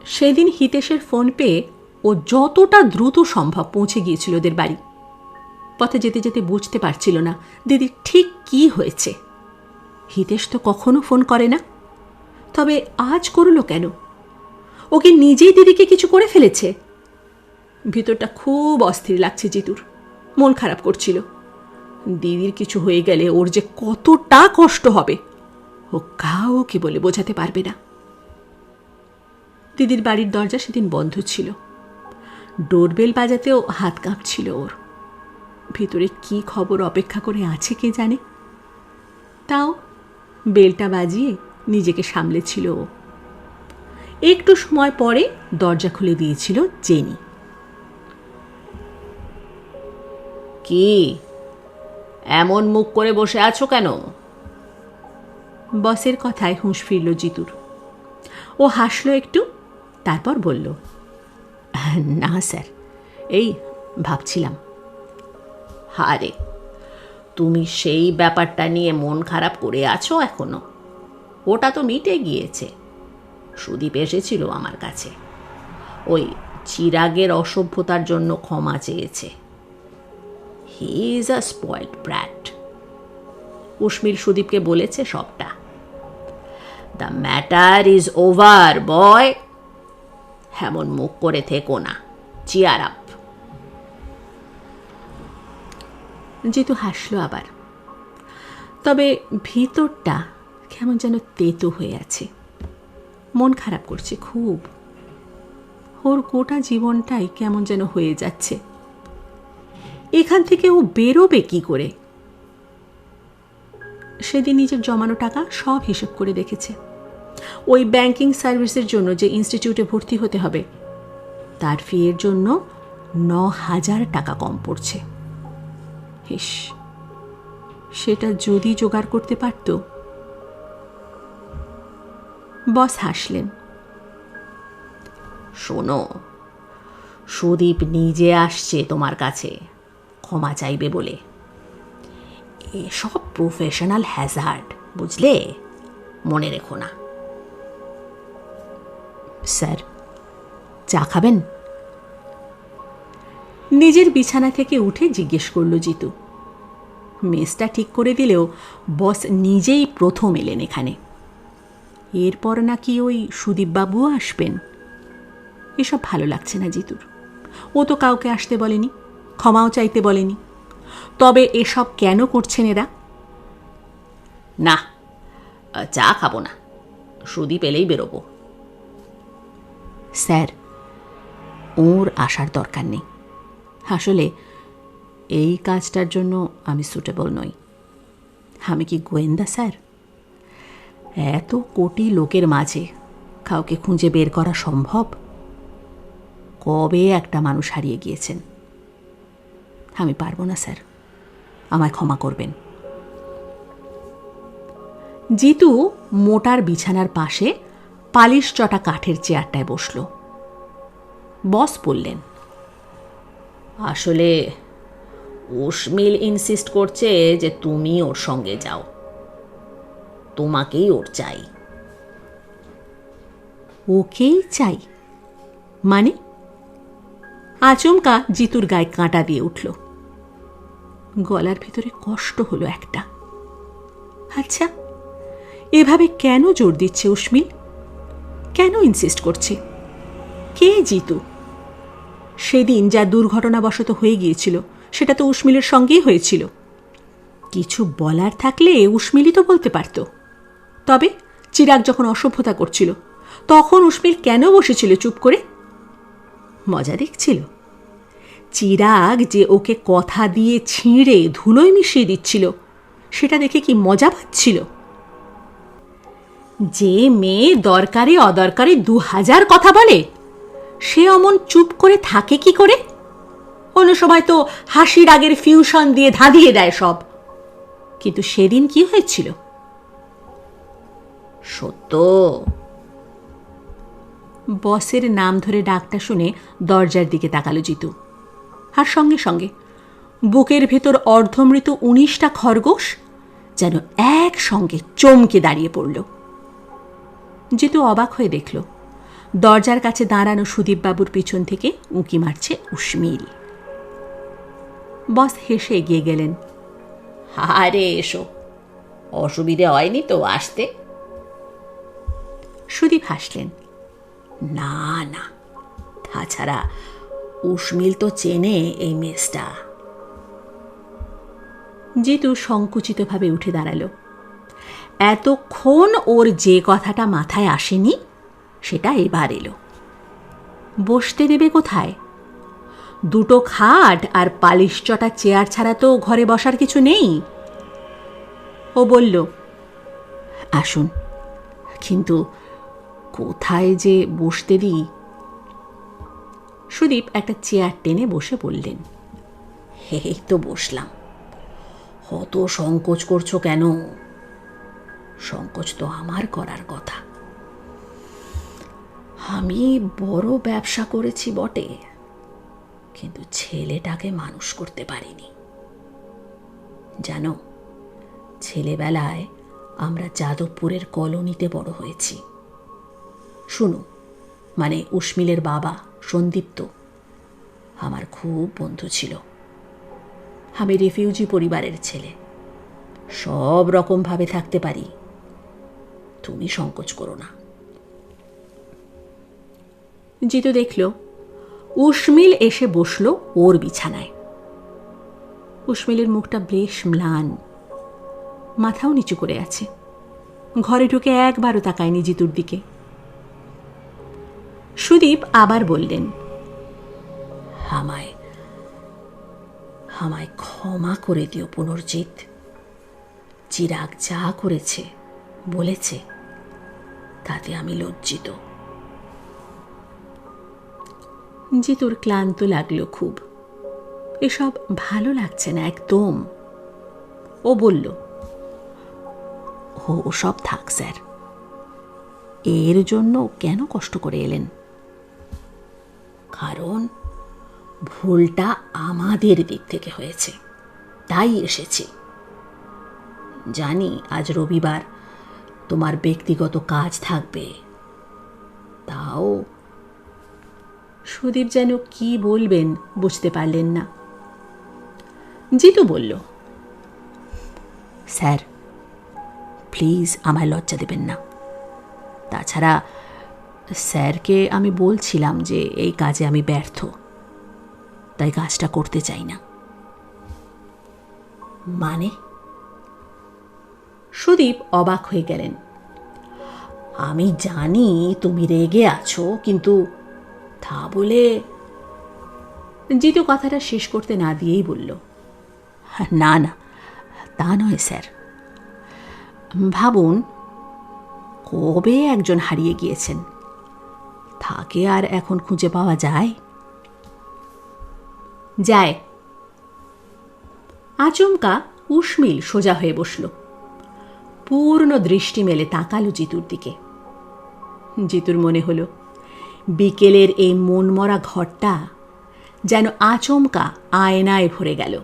সেদিন হিতেশের ফোন পেয়ে ও যতটা দ্রুত সম্ভব পৌঁছে গিয়েছিল ওদের বাড়ি। পথে যেতে যেতে বুঝতে পারছিল না দিদির ঠিক কি হয়েছে। হিতেশ তো কখনো ফোন করে না, তবে আজ করল কেন? ওকে নিজেই দিদিকে কিছু করে ফেলেছে? ভিতরটা খুব অস্থির লাগছে জিতুর, মন খারাপ করছিল। দিদির কিছু হয়ে গেলে ওর যে কতটা কষ্ট হবে ও কাউকে বলে বোঝাতে পারবে না। দিদির বাড়ির দরজা সেদিন বন্ধ ছিল। ডোরবেল বাজাতেও হাত কাঁপছিল ওর। ভিতরে কি খবর অপেক্ষা করে আছে কে জানে। তাও বেলটা বাজিয়ে নিজেকে সামলেছিল ও। একটু সময় পরে দরজা খুলে দিয়েছিল জেনি। কি এমন মুখ করে বসে আছো কেন? বসের কথায় হুঁশ ফিরল জিতুর। ও হাসল একটু, তারপর বলল, না স্যার, এই ভাবছিলাম। আরে, তুমি সেই ব্যাপারটা নিয়ে মন খারাপ করে আছো এখনো? ওটা তো মিটে গিয়েছে। সুদীপ এসেছিল আমার কাছে, ওই চিরাগের অসভ্যতার জন্য ক্ষমা চেয়েছে। He is a spoiled brat. Urmil সুদীপকে বলেছে সবটা। The matter is over boy. এমন মুখ করে থেকো না, চিয়ার আপ। জিতু হাসলো আবার, তবে ভিতরটা কেমন যেন তেতো হয়ে আছে। মন খারাপ করছে খুব। ওর গোটা জীবনটাই কেমন যেন হয়ে যাচ্ছে। এখান থেকে ও বেরোবে কি করে? সেদিন নিজের জমানো টাকা সব হিসেব করে দেখেছে। ওই ব্যাংকিং সার্ভিসের জন্য যে ইনস্টিটিউটে ভর্তি হতে হবে, তার ফিয়ের জন্য 9,000 টাকা কম পড়ছে। ইস, সেটা যদি জোগাড় করতে পারত। বস হাসলেন। শোনো, সুদীপ নিজে আসছে তোমার কাছে ক্ষমা চাইবে বলে। এসব প্রফেশনাল হ্যাজার্ড, বুঝলে? মনে রেখো না। স্যার, চা খাবেন? নিজের বিছানা থেকে উঠে জিজ্ঞেস করল জিতু। মেসটা ঠিক করে দিলেও বস নিজেই প্রথম এলেন এখানে। এরপর নাকি ওই সুদীপবাবুও আসবেন। এসব ভালো লাগছে না জিতুর। ও তো কাউকে আসতে বলেনি, ক্ষমাও চাইতে বলেনি। তবে এসব কেন করছেন এরা? না, চা খাবো না, সুদীপ এলেই বেরোবো। স্যার, ওর আসার দরকার নেই। আসলে এই কাজটার জন্য আমি সুটেবল নই। আমি কি গোয়েন্দা স্যার? এত কোটি লোকের মাঝে কাউকে খুঁজে বের করা সম্ভব? কবে একটা মানুষ হারিয়ে গিয়েছেন। আমি পারবো না স্যার, আমায় ক্ষমা করবেন। জিতু মোটার বিছানার পাশে পালিশ চটা কাঠের চেয়ারটায় বসল। বস বললেন, আসলে উসমিল ইনসিস্ট করছে যে তুমি ওর সঙ্গে যাও, তোমাকেই ওর চাই। ওকেই চাই মানে? আচমকা জিতুর গায়ে কাঁটা দিয়ে উঠল। গলার ভিতরে কষ্ট হলো একটা। আচ্ছা, এভাবে কেন জোর দিচ্ছে উসমিল? কেন ইনসিস্ট করছে? কে জিতু? সেদিন যা দুর্ঘটনাবশত হয়ে গিয়েছিল সেটা তো উসমিলের সঙ্গেই হয়েছিল। কিছু বলার থাকলে উসমিলই তো বলতে পারত। তবে চিরাগ যখন অসভ্যতা করছিল তখন উসমিল কেন বসেছিল চুপ করে? মজা দেখছিল। চিরাগ যে ওকে কথা দিয়ে ছিঁড়ে ধুলোয় মিশিয়ে দিচ্ছিল সেটা দেখে কি মজা পাচ্ছিল? যে মেয়ে দরকারে অদরকারে 2000 কথা বলে সে অমন চুপ করে থাকে কি করে? অন্য সময় তো হাসির আগের ফিউশন দিয়ে ধাঁধিয়ে দেয় সব। কিন্তু সেদিন কি হয়েছিল? সত্য। বসের নাম ধরে ডাকটা শুনে দরজার দিকে তাকালো জিতু। আর সঙ্গে সঙ্গে বুকের ভেতর অর্ধমৃত 19টা খরগোশ যেন একসঙ্গে চমকে দাঁড়িয়ে পড়ল। জিতু অবাক হয়ে দেখল দরজার কাছে দাঁড়ানো সুদীপবাবুর পিছন থেকে উঁকি মারছে উসমিল। বস হেসে এগিয়ে গেলেন। আরে এসো, অসুবিধে হয়নি তো আসতে? সুদীপ হাসলেন। না না, তাছাড়া উসমিল তো চেনে এই মেসটা। জিতু সংকুচিতভাবে উঠে দাঁড়ালো। এতক্ষণ ওর যে কথাটা মাথায় আসেনি সেটা এবার এলো। বসতে দেবে কোথায়? 2টো খাট আর পালিশ চটা চেয়ার ছাড়া তো ঘরে বসার কিছু নেই। ও বলল, আসুন, কিন্তু কোথায় যে বসতে দিই? সুদীপ একটা চেয়ার টেনে বসে বললেন, এই তো বসলাম। অত সংকোচ করছো কেন? সংকোচ তো আমার করার কথা। আমি বড় ব্যবসা করেছি বটে, কিন্তু ছেলেটাকে মানুষ করতে পারিনি। জানো, ছেলেবেলায় আমরা যাদবপুরের কলোনিতে বড় হয়েছি। শুনো, মানে উসমিলের বাবা সন্দীপ্ত আমার খুব বন্ধু ছিল। আমি রিফিউজি পরিবারের ছেলে, সব রকমভাবে থাকতে পারি। তুমি সংকোচ করো না। জিতু দেখল উসমিল এসে বসল ওর বিছানায়। উসমিলের মুখটা বেশ ম্লান, মাথাও নিচু করে আছে। ঘরে ঢুকে একবারও তাকায়নি জিতুর দিকে। সুদীপ আবার বললেন, আমায় আমায় ক্ষমা করে দিও পুনর্জিৎ। চিরাগ যা করেছে বলেছে তাতে আমি লজ্জিত। জিতুর ক্লান্ত লাগলো খুব। এসব ভালো লাগছে না একদম। ও বলল, ও সব থাক স্যার, এর জন্য কেন কষ্ট করে এলেন? কারণ ভুলটা আমাদের দিক থেকে হয়েছে, তাই এসেছি। জানি আজ রবিবার, তোমার ব্যক্তিগত কাজ থাকবে, তাও। সুদীপ যেন কি বলবেন বুঝতে পারলেন না। জিতু বলল, স্যার, প্লিজ আমায় লজ্জা দেবেন না। তাছাড়া স্যারকে আমি বলছিলাম যে এই কাজে আমি ব্যর্থ, তাই কাজটা করতে চাই না। মানে? সুদীপ অবাক হয়ে গেলেন। আমি জানি তুমি রেগে আছো, কিন্তু তা বলে। জিতু কথাটা শেষ করতে না দিয়েই বলল, না না, তা নয় স্যার। ভাবুন, কবে একজন হারিয়ে গিয়েছেন, তাকে আর এখন খুঁজে পাওয়া যায়? যায়। আচমকা উষ্মিল সোজা হয়ে বসল, পূর্ণ দৃষ্টি মেলে তাকালো জিতুর দিকে। জিতুর মনে হলো বিকেলের এই মনমরা ঘরটা যেন আচমকা আয়নায় ভরে গেল।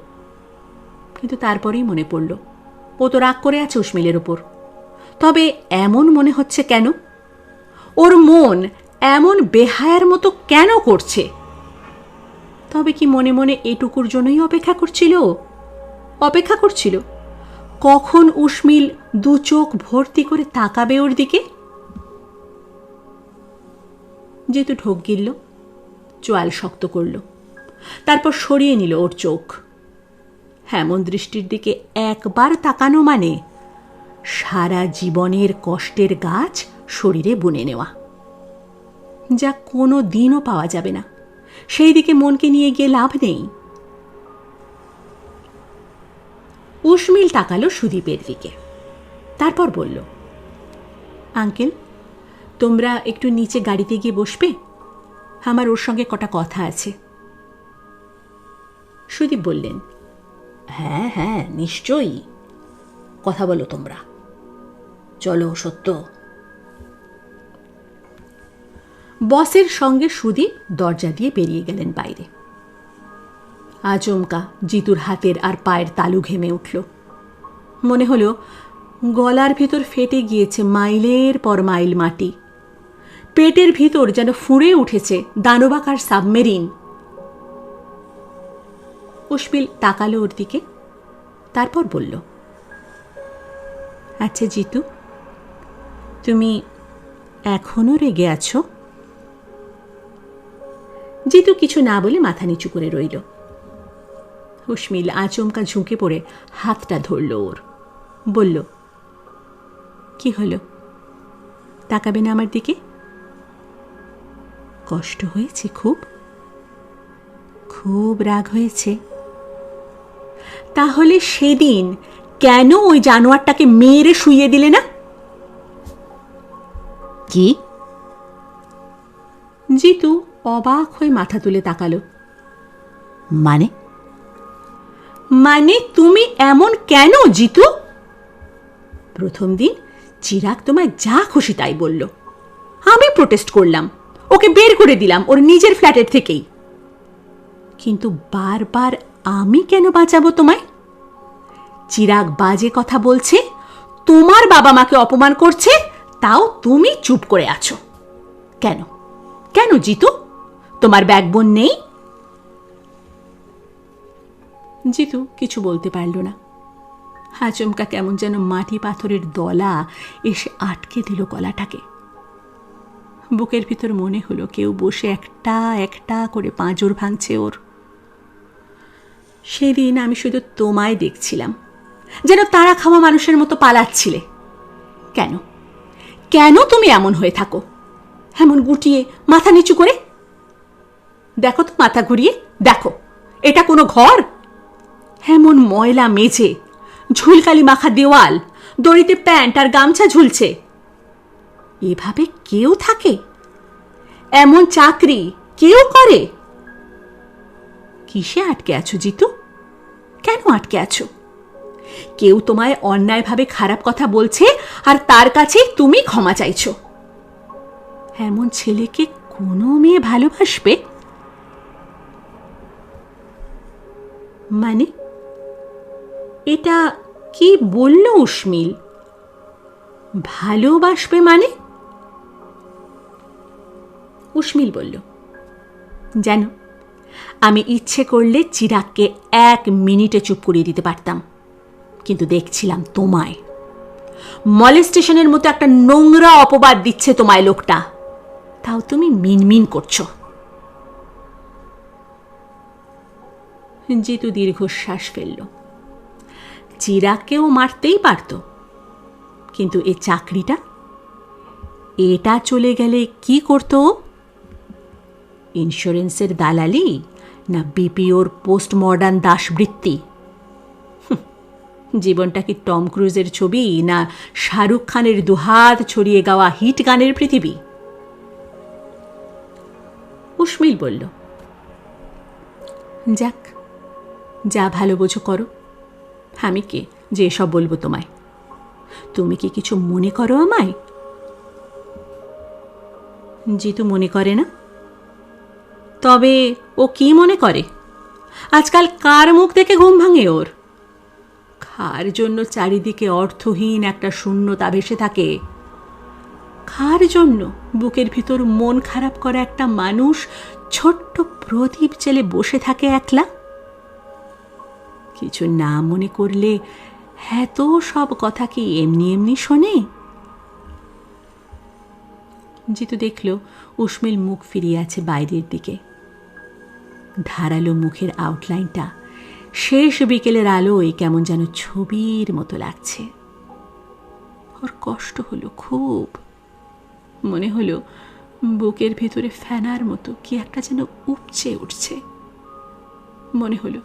কিন্তু তারপরেই মনে পড়ল, ও তো রাগ করে আছে উষ্মিলের ওপর। তবে এমন মনে হচ্ছে কেন? ওর মন এমন বেহায়ার মতো কেন করছে? তবে কি মনে মনে এটুকুর জন্যই অপেক্ষা করছিল কখন উষ্মিল দু চোখ ভর্তি করে তাকাবে ওর দিকে? যেহেতু ঢোক গিলল, চোয়াল শক্ত করল, তারপর সরিয়ে নিল ওর চোখ। এমন দৃষ্টির দিকে একবার তাকানো মানে সারা জীবনের কষ্টের গাছ শরীরে বুনে নেওয়া, যা কোনো দিনও পাওয়া যাবে না। সেই দিকে মনকে নিয়ে গিয়ে লাভ নেই। উষ্মিল তাকালো সুদীপের দিকে, তারপর বলল, আঙ্কেল, তোমরা একটু নিচে গাড়িতে গিয়ে বসবে? আমার ওর সঙ্গে কটা কথা আছে। সুদীপ বললেন, হ্যাঁ হ্যাঁ, নিশ্চয়ই, কথা বলো তোমরা, চলো সত্য। বসের সঙ্গে সুদীপ দরজা দিয়ে বেরিয়ে গেলেন বাইরে। আচমকা জিতুর হাতের আর পায়ের তালু ঘেমে উঠল। মনে হলো গলার ভেতর ফেটে গিয়েছে মাইলের পর মাইল মাটি। পেটের ভিতর যেন ফুঁড়ে উঠেছে দানবাকার সাবমেরিন। উষ্মিল তাকালো ওর দিকে, তারপর বলল, আচ্ছা জিতু, তুমি এখনো রেগে আছো? জিতু কিছু না বলে মাথা নিচু করে রইল। উষ্মিল আচমকা ঝুঁকে পড়ে হাতটা ধরল ওর, বলল, কি হলো, তাকাবে না আমার দিকে? কষ্ট হয়েছে? খুব রাগ হয়েছে? তাহলে সেদিন কেন ওই জানোয়ারটাকে মেরে শুইয়ে দিলে না? কি? জিতু অবাক হয়ে মাথা তুলে তাকালো। মানে তুমি এমন কেন জিতু? প্রথম দিন চিরাগ তোমায় যা খুশি তাই বলল, আমি প্রোটেস্ট করলাম, ওকে বের করে দিলাম ওর নিজের ফ্ল্যাটের থেকেই। কিন্তু বারবার আমি কেন বাঁচাবো তোমায়? চিরাগ বাজে কথা বলছে, তোমার বাবা মাকে অপমান করছে, তাও তুমি চুপ করে আছো কেন? কেন জিতু, তোমার ব্যাকবোন নেই? জিতু কিছু বলতে পারল না। আচমকা কেমন যেন মাটি পাথরের দলা এসে আটকে দিল গলাটাকে। বুকের ভিতর মনে হলো কেউ বসে একটা একটা করে পাঁজর ভাঙছে ওর। সেদিন আমি শুধু তোমায় দেখছিলাম, যেন তারা খাওয়া মানুষের মতো পালাচ্ছিলে। কেন কেন তুমি এমন হয়ে থাকো, এমন গুটিয়ে মাথা নিচু করে? দেখো তো, মাথা ঘুরিয়ে দেখো, এটা কোনো ঘর? এমন ময়লা মেঝে, ঝুলকালি মাখা দেওয়াল, দড়িতে প্যান্ট আর গামছা ঝুলছে। এভাবে কেউ থাকে? এমন চাকরি কেউ করে? কিসে আটকে আছো জিতু? কেন আটকে আছো? কেউ তোমায় অন্যায়ভাবে খারাপ কথা বলছে আর তার কাছেই তুমি ক্ষমা চাইছো। এমন ছেলেকে কোনো মেয়ে ভালোবাসবে? মানে এটা কি বলল উষ্মিল? ভালোবাসবে মানে? উষ্মিল বলল, জানো, আমি ইচ্ছে করলে চিরাগকে 1 মিনিটে চুপ করিয়ে দিতে পারতাম, কিন্তু দেখছিলাম তোমায়। মলেস্টেশনের মতো একটা নোংরা অপবাদ দিচ্ছে তোমায় লোকটা, তাও তুমি মিনমিন করছো। জিতু দীর্ঘশ্বাস ফেলল। চিরাগকেও মারতেই পারত, কিন্তু এ চাকরিটা, এটা চলে গেলে কি করতো? ইন্স্যুরেন্সের দালালি না বিপিওর পোস্ট মডার্ন দাসবৃত্তি? জীবনটা কি টম ক্রুজের ছবি না শাহরুখ খানের দুহাত ছড়িয়ে গাওয়া হিট গানের পৃথিবী? উসমিল বলল, যাক, যা ভালো বোঝো করো। আমি কে যে এসব বলবো তোমায়? তুমি কি কিছু মনে করো আমায়? জিতু মনে করে না। তবে ও কি মনে করে? আজকাল কার মুখ থেকে ঘুম ভাঙে ওর? কার জন্য চারিদিকে অর্থহীন একটা শূন্যতা ভেসে থাকে? কার জন্য বুকের ভিতর মন খারাপ করা একটা মানুষ ছোট্ট প্রদীপ জেলে বসে থাকে একলা? কিছু না মনে করলে এত সব কথা কি এমনি এমনি শোনে? জিতু দেখল উসমিল মুখ ফিরিয়ে আছে বাইরের দিকে। ধারালো মুখের আউটলাইনটা শেষ বিকেলের আলোয় কেমন যেন ছবির মতো লাগছে। ওর কষ্ট হলো খুব। মনে হলো বুকের ভিতরে ফ্যানার মতো কি একটা যেন উপচে উঠছে। মনে হলো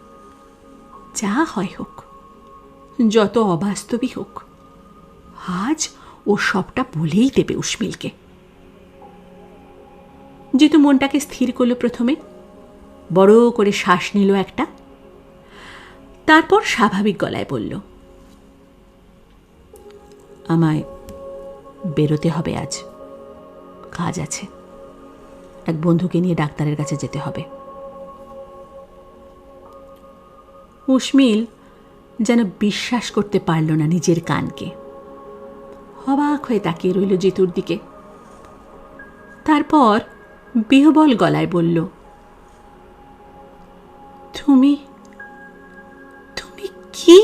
যা হয় হোক, যত অবাস্তবই হোক, আজ ও সবটা বলেই দেবে উসমিলকে। জিতু মনটাকে স্থির করল। প্রথমে বড় করে শ্বাস নিল একটা, তারপর স্বাভাবিক গলায় বলল, আমায় বেরোতে হবে আজ, কাজ আছে। এক বন্ধুকে নিয়ে ডাক্তারের কাছে যেতে হবে। উসমিল যেন বিশ্বাস করতে পারল না নিজের কানকে। অবাক হয়ে তাকিয়ে রইল জিতুর দিকে। তারপর বিহবল গলায় বলল, তুমি তুমি কি?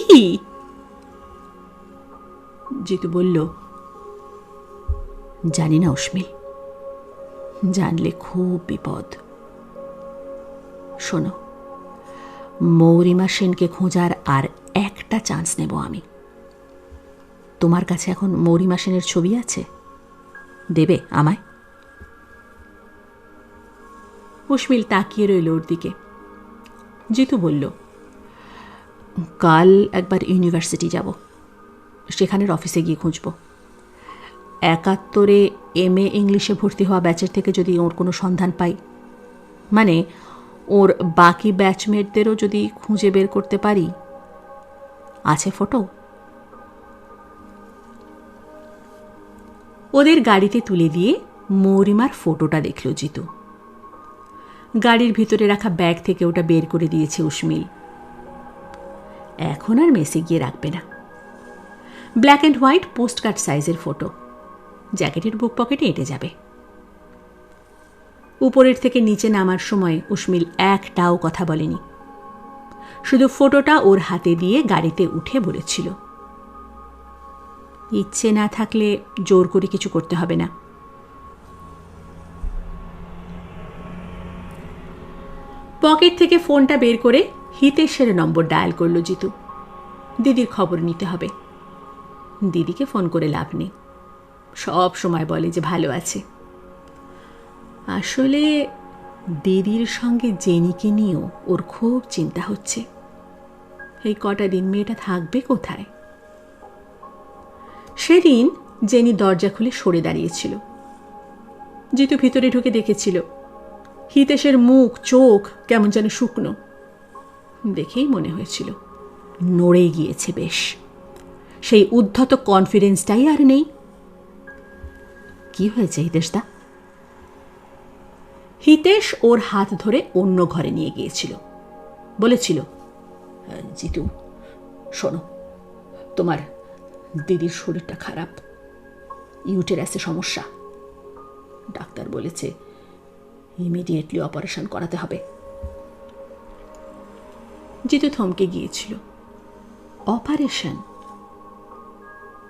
জিতু বলল, জানি না উসমিল, জানলে খুব বিপদ। শোনো, মৌরিমা সেনকে খোঁজার আর একটা চান্স নেব আমি। তোমার কাছে এখন মৌরিমা সেনের ছবি আছে, দেবে আমায়? উসমিল তাকিয়ে রইল ওর দিকে। জিতু বলল, কাল একবার ইউনিভার্সিটি যাব, সেখানের অফিসে গিয়ে খুঁজব। 71 MA ইংলিশে ভর্তি হওয়া ব্যাচের থেকে যদি ওর কোনো সন্ধান পাই, মানে ওর বাকি ব্যাচমেটদেরও যদি খুঁজে বের করতে পারি। আছে ফটো? ওদের গাড়িতে তুলে দিয়ে মৌরিমার ফটোটা দেখল জিতু। গাড়ির ভিতরে রাখা ব্যাগ থেকে ওটা বের করে দিয়েছে উসমিল। এখন আর মেসে গিয়ে রাখবে না। ব্ল্যাক অ্যান্ড হোয়াইট পোস্টকার্ড সাইজের ফটো, জ্যাকেটের বুক পকেটে এঁটে যাবে। উপরের থেকে নিচে নামার সময় উসমিল একটাও কথা বলেনি, শুধু ফটোটা ওর হাতে দিয়ে গাড়িতে উঠে বলেছিল, ইচ্ছে না থাকলে জোর করে কিছু করতে হবে না। পকেট থেকে ফোনটা বের করে হিতেশের নম্বর ডায়াল করল জিতু। দিদির খবর নিতে হবে। দিদিকে ফোন করে লাভ নেই, সব সময় বলে যে ভালো আছে। আসলে দিদির সঙ্গে জেনিকে নিয়েও ওর খুব চিন্তা হচ্ছে। এই কটা দিন মেয়েটা থাকবে কোথায়? সেদিন জেনি দরজা খুলে সরে দাঁড়িয়েছিল। জিতু ভিতরে ঢুকে দেখেছিল হিতেশের মুখ চোখ কেমন যেন শুকনো। দেখেই মনে হয়েছিল নড়ে গিয়েছে বেশ। সেই উদ্ধত কনফিডেন্সটাই আর নেই। কি হয়েছে হিতেশদা? হিতেশ ওর হাত ধরে অন্য ঘরে নিয়ে গিয়েছিল। বলেছিল, জিতু শোনো, তোমার দিদির শরীরটা খারাপ, ইউটেরাসে সমস্যা। ডাক্তার বলেছে ইমিডিয়েটলি অপারেশন করাতে হবে। জিতু থমকে গিয়েছিল। অপারেশন?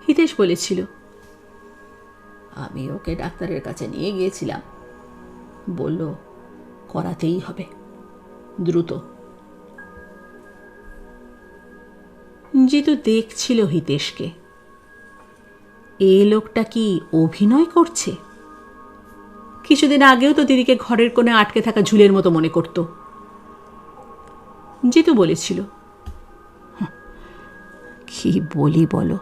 হিতেশ বলেছিল। আমি ওকে ডাক্তারের কাছে নিয়ে গিয়েছিলাম, বলল করাতেই হবে, দ্রুত। জিতু দেখছিল হিতেশকে। এ লোকটা কি অভিনয় করছে? কিছুদিন আগেও তো দিদিকে ঘরের কোণে আটকে থাকা ঝুলের মতো মনে করত। জিতু বলেছিল, কি বলি বলো,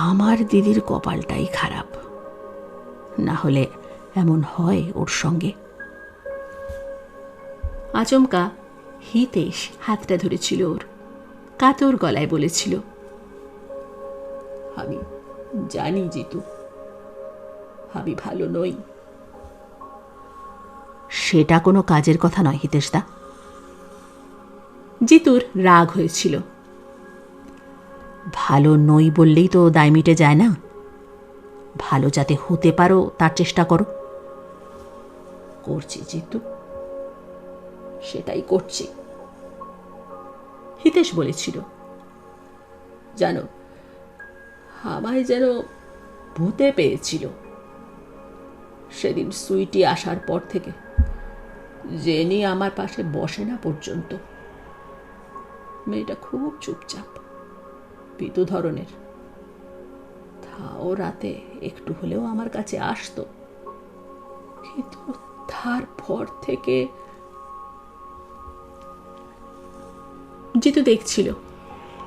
আমার দিদির কপালটাই খারাপ, না হলে এমন হয় ওর সঙ্গে। আচমকা হিতেশ হাতটা ধরেছিল ওর, কাতর গলায় বলেছিল, আমি জানি জিতু, আমি ভালো নই। সেটা কোনো কাজের কথা নয় হিতেশদা। জিতুর রাগ হয়েছিল। ভালো নই বললেই তো দায় মিটে যায় না, ভালো যাতে হতে পারো তার চেষ্টা করো। করছি জিতু, সেটাই করছি। হিতেশ বলেছিল, জানো, আমায় যেন ভূতে পেয়েছিল সেদিন সুইটি আসার পর থেকে। জেনি আমার পাশে বসে না পর্যন্ত। মেয়েটা খুব চুপচাপ, পিতু ধরনের, তাও রাতে একটু হলেও আমার কাছে আসতো, কিন্তু তারপর থেকে। জিতু দেখছিল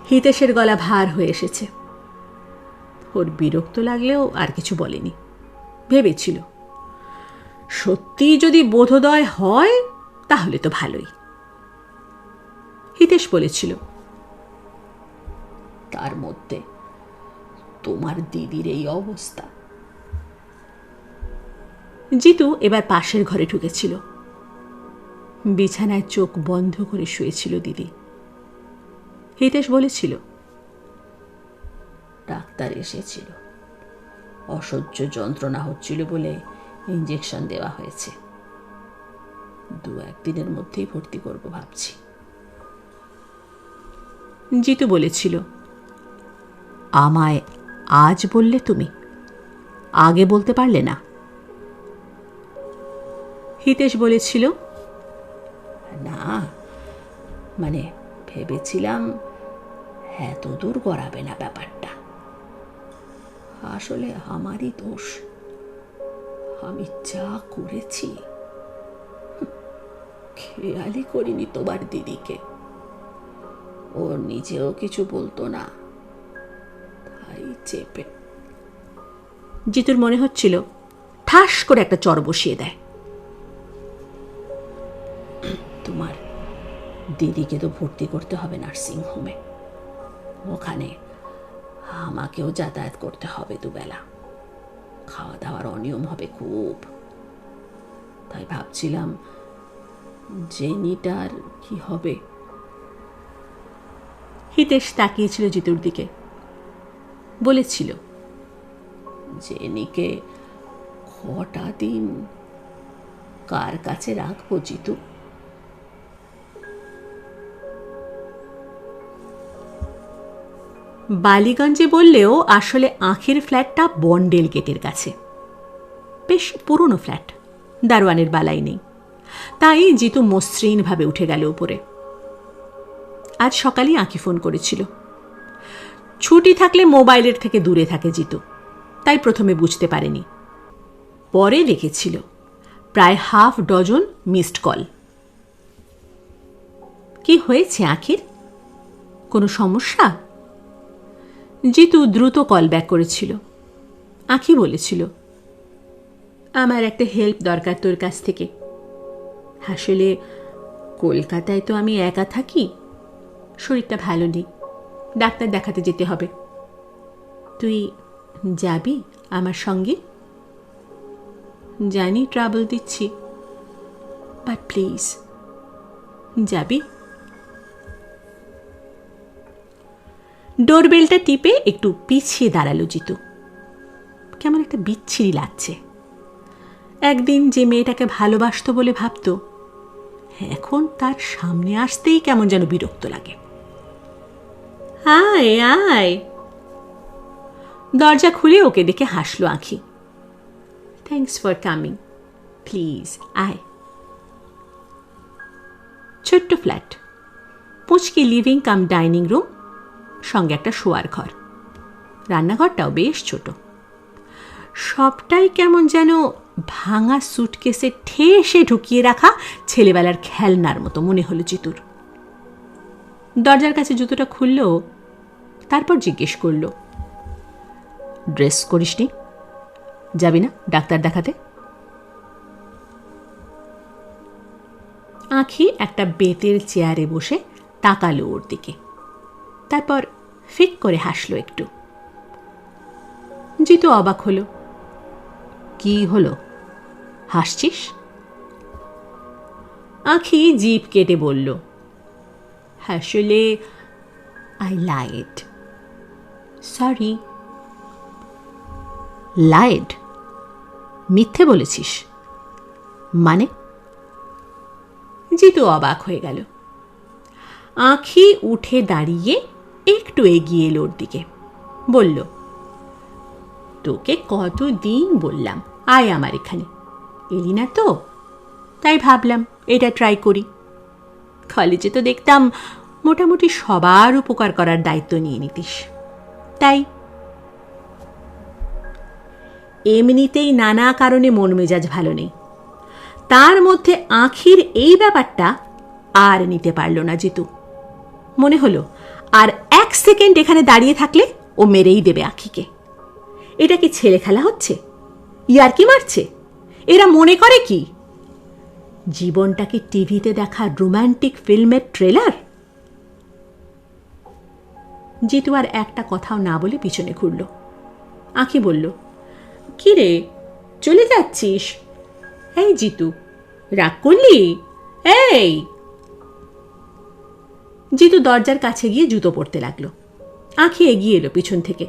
হিতেশের গলা ভার হয়ে এসেছে। ওর বিরক্ত লাগলেও আর কিছু বলেনি। ভেবেছিল, সত্যি যদি বোধোদয় হয় তাহলে তো ভালোই। হিতেশ বলেছিল, তার মধ্যে তোমার দিদির এই অবস্থা। জিতু এবার পাশের ঘরে ঢুকেছিল। বিছানায় চোখ বন্ধ করে শুয়েছিল দিদি। হিতেশ বলেছিল, ডাক্তার এসেছিল, অসহ্য যন্ত্রণা হচ্ছিল বলে ইঞ্জেকশন দেওয়া হয়েছে, 2-1 দিনের মধ্যেই ভর্তি করব ভাবছি। জিতু বলেছিল, আমায় আজ বললে তুমি, আগে বলতে পারলে না? হিতেশ বলেছিল, না, মানে ভেবেছিলাম এত দূর গড়াবে না ব্যাপারটা। আসলে আমারই দোষ, আমি যা করেছি। খেয়ালই করিনি তোমার দিদিকে, ও নিজেও কিছু বলতো না, তাই চেপে। জিতুর মনে হচ্ছিল ঠাস করে একটা চড় বসিয়ে দেয়। তোমার দিদিকে তো ভর্তি করতে হবে নার্সিংহোমে, ওখানে আমাকেও যাতায়াত করতে হবে 2 বেলা, খাওয়া দাওয়ার অনিয়ম হবে খুব। তাই ভাবছিলাম জেনিটার কি হবে। হিতেশ তাকিয়েছিল জিতুর দিকে, বলেছিল, জেনিকে কটা দিন কার কাছে রাখবো জিতু? বালিগঞ্জে বললেও আসলে আঁখির ফ্ল্যাটটা বন্ডেল গেটের কাছে। বেশ পুরনো ফ্ল্যাট, দারোয়ানের বালাই নেই, তাই জিতু মসৃণভাবে উঠে গেল উপরে। আজ সকালেই আঁখি ফোন করেছিল। ছুটি থাকলে মোবাইলের থেকে দূরে থাকে জিতু, তাই প্রথমে বুঝতে পারেনি। পরে দেখেছিল প্রায় 1/2 ডজন মিসড কল। কি হয়েছে আঁখির? কোনো সমস্যা? জিতু দ্রুত কল ব্যাক করেছিল। আঁখি বলেছিল, আমার একটা হেল্প দরকার তোর কাছ থেকে। আসলে কলকাতায় তো আমি একা থাকি, শরীরটা ভালো নেই, ডাক্তার দেখাতে যেতে হবে। তুই যাবি আমার সঙ্গে? জানি ট্রাবল দিচ্ছি, বাট প্লিজ যাবি? ডোরবেলটা টিপে একটু পিছিয়ে দাঁড়ালো জিতু। কেমন একটা বিচ্ছিরি লাগছে। একদিন যে মেয়েটাকে ভালোবাসতো বলে ভাবত, এখন তার সামনে আসতেই কেমন যেন বিরক্ত লাগে। আয় আয়। দরজা খুলে ওকে দেখে হাসলো Ankhi. Thanks for coming, please আয়। ছোট্ট ফ্ল্যাট, পুচকি লিভিং কাম ডাইনিং রুম, সঙ্গে একটা শোয়ার ঘর, রান্নাঘরটাও বেশ ছোট। সবটাই কেমন যেন ভাঙা সুটকেসে ঠেসে ঢুকিয়ে রাখা ছেলেবেলার খেলনার মতো মনে হলো জিতুর। দরজার কাছে জুতোটা খুলল, তারপর জিজ্ঞেস করল, ড্রেস করিসনি? যাবি না ডাক্তার দেখাতে? আঁখি একটা বেতের চেয়ারে বসে তাকালো ওর দিকে, তারপর ফিক করে হাসলো একটু। জিতু অবাক হলো। কি হলো, হাসছিস? আঁখি জিভ কেটে বলল, আসলে আই লাইড, সরি। লাইড? মিথ্যে বলেছিস মানে? জিতু অবাক হয়ে গেল। আঁখি উঠে দাঁড়িয়ে একটু এগিয়ে এলো ওর দিকে, বলল, তোকে কতদিন বললাম আয় আমার এখানে, এলি না তো, তাই ভাবলাম এটা ট্রাই করি। কলেজে তো দেখতাম মোটামুটি সবার উপকার করার দায়িত্ব নিয়ে নিতিস, তাই। এমনিতেই নানা কারণে মন মেজাজ ভালো নেই, তার মধ্যে আঁখির এই ব্যাপারটা আর নিতে পারল না জিতু। মনে হলো আর 1 সেকেন্ড এখানে দাঁড়িয়ে থাকলে ও মেরেই দেবে আঁখিকে। এটা কি ছেলে খেলা হচ্ছে? ইয়ার্কি মারছে? এরা মনে করে কি জীবনটাকে টিভিতে দেখা রোম্যান্টিক ফিল্মের ট্রেলার? জিতু আর একটা কথাও না বলে পিছনে ঘুরল। আঁখি বলল, কি রে, চলে যাচ্ছিস? এই জিতু, রাগ করলি? এই। জিতু দরজার কাছে গিয়ে জুতো পরতে লাগলো। আঁখি এগিয়ে এলো পিছন থেকে,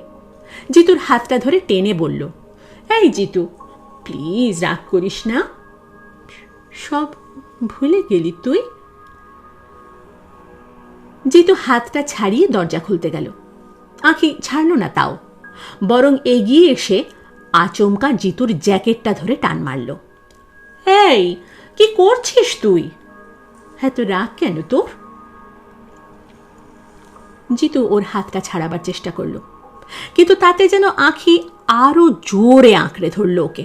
জিতুর হাতটা ধরে টেনে বলল, এই জিতু, প্লিজ রাগ করিস না, সব ভুলে গেলি তুই। জিতু হাতটা ছাড়িয়ে দরজা খুলতে গেল। আঁখি ছাড়ল না তাও, বরং এগিয়ে এসে আচমকা জিতুর জ্যাকেটটা ধরে টান মারল। এই, কি করছিস তুই? এত রাগ কেন তোর? জিতু ওর হাতটা ছাড়াবার চেষ্টা করল, কিন্তু তাতে যেন আঁখি আরো জোরে আঁকড়ে ধরল ওকে।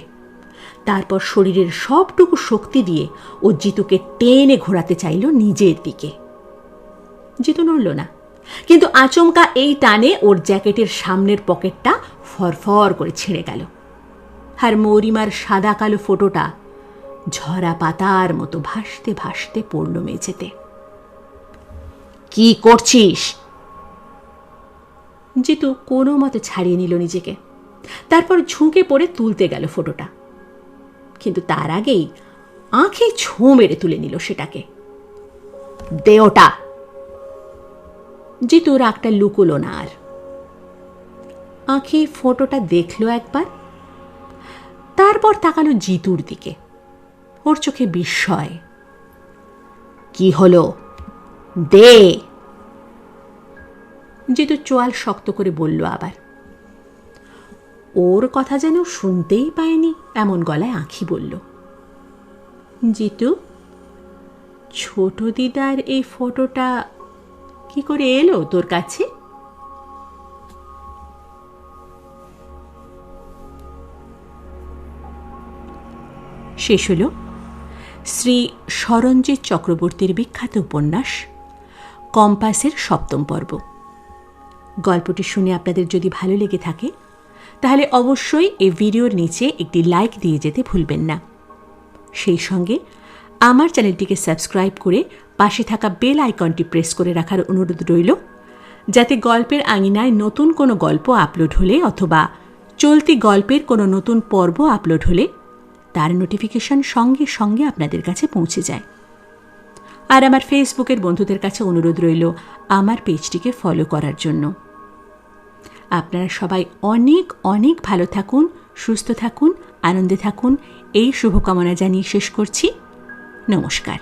তারপর শরীরের সবটুকু শক্তি দিয়ে ও জিতুকে টেনে ঘোরাতে চাইল নিজের দিকে। জিতু নড়ল না, কিন্তু আচমকা এই টানে ওর জ্যাকেটের সামনের পকেটটা ফরফর করে ছিঁড়ে গেল, আর মৌরিমার সাদা কালো ফটোটা ঝরা পাতার মতো ভাসতে ভাসতে পড়ল মেঝেতে। কি করছিস? জিতু কোনো মতে ছাড়িয়ে নিল নিজেকে, তারপর ঝুঁকে পড়ে তুলতে গেল ফটোটা, কিন্তু তার আগেই আঁখি ছোঁ মেরে তুলে নিল সেটাকে। দে ওটা। জিতু রাগটা লুকোলো না আর। আঁখি ফটোটা দেখলো একবার, তারপর তাকালো জিতুর দিকে, ওর চোখে বিস্ময়। কি হলো, দে। জিতু চোয়াল শক্ত করে বলল আবার। ওর কথা যেন শুনতেই পায়নি এমন গলায় আঁখি বলল, জিতু, ছোট দিদার এই ফটোটা কি করে এলো তোর কাছে? শেষ হল শ্রী সরঞ্জিৎ চক্রবর্তীর বিখ্যাত উপন্যাস কম্পাসের 7ম পর্ব। গল্পটি শুনে আপনাদের যদি ভালো লেগে থাকে তাহলে অবশ্যই এই ভিডিওর নিচে একটি লাইক দিয়ে যেতে ভুলবেন না। সেই সঙ্গে আমার চ্যানেলটিকে সাবস্ক্রাইব করে পাশে থাকা বেল আইকনটি প্রেস করে রাখার অনুরোধ রইল, যাতে গল্পের আঙিনায় নতুন কোনো গল্প আপলোড হলে অথবা চলতি গল্পের কোনো নতুন পর্ব আপলোড হলে তার নোটিফিকেশন সঙ্গে সঙ্গে আপনাদের কাছে পৌঁছে যায়। আর আমার ফেসবুকের বন্ধুদের কাছে অনুরোধ রইল আমার পেজটিকে ফলো করার জন্য। আপনারা সবাই অনেক অনেক ভালো থাকুন, সুস্থ থাকুন, আনন্দে থাকুন, এই শুভকামনা জানিয়ে শেষ করছি। নমস্কার।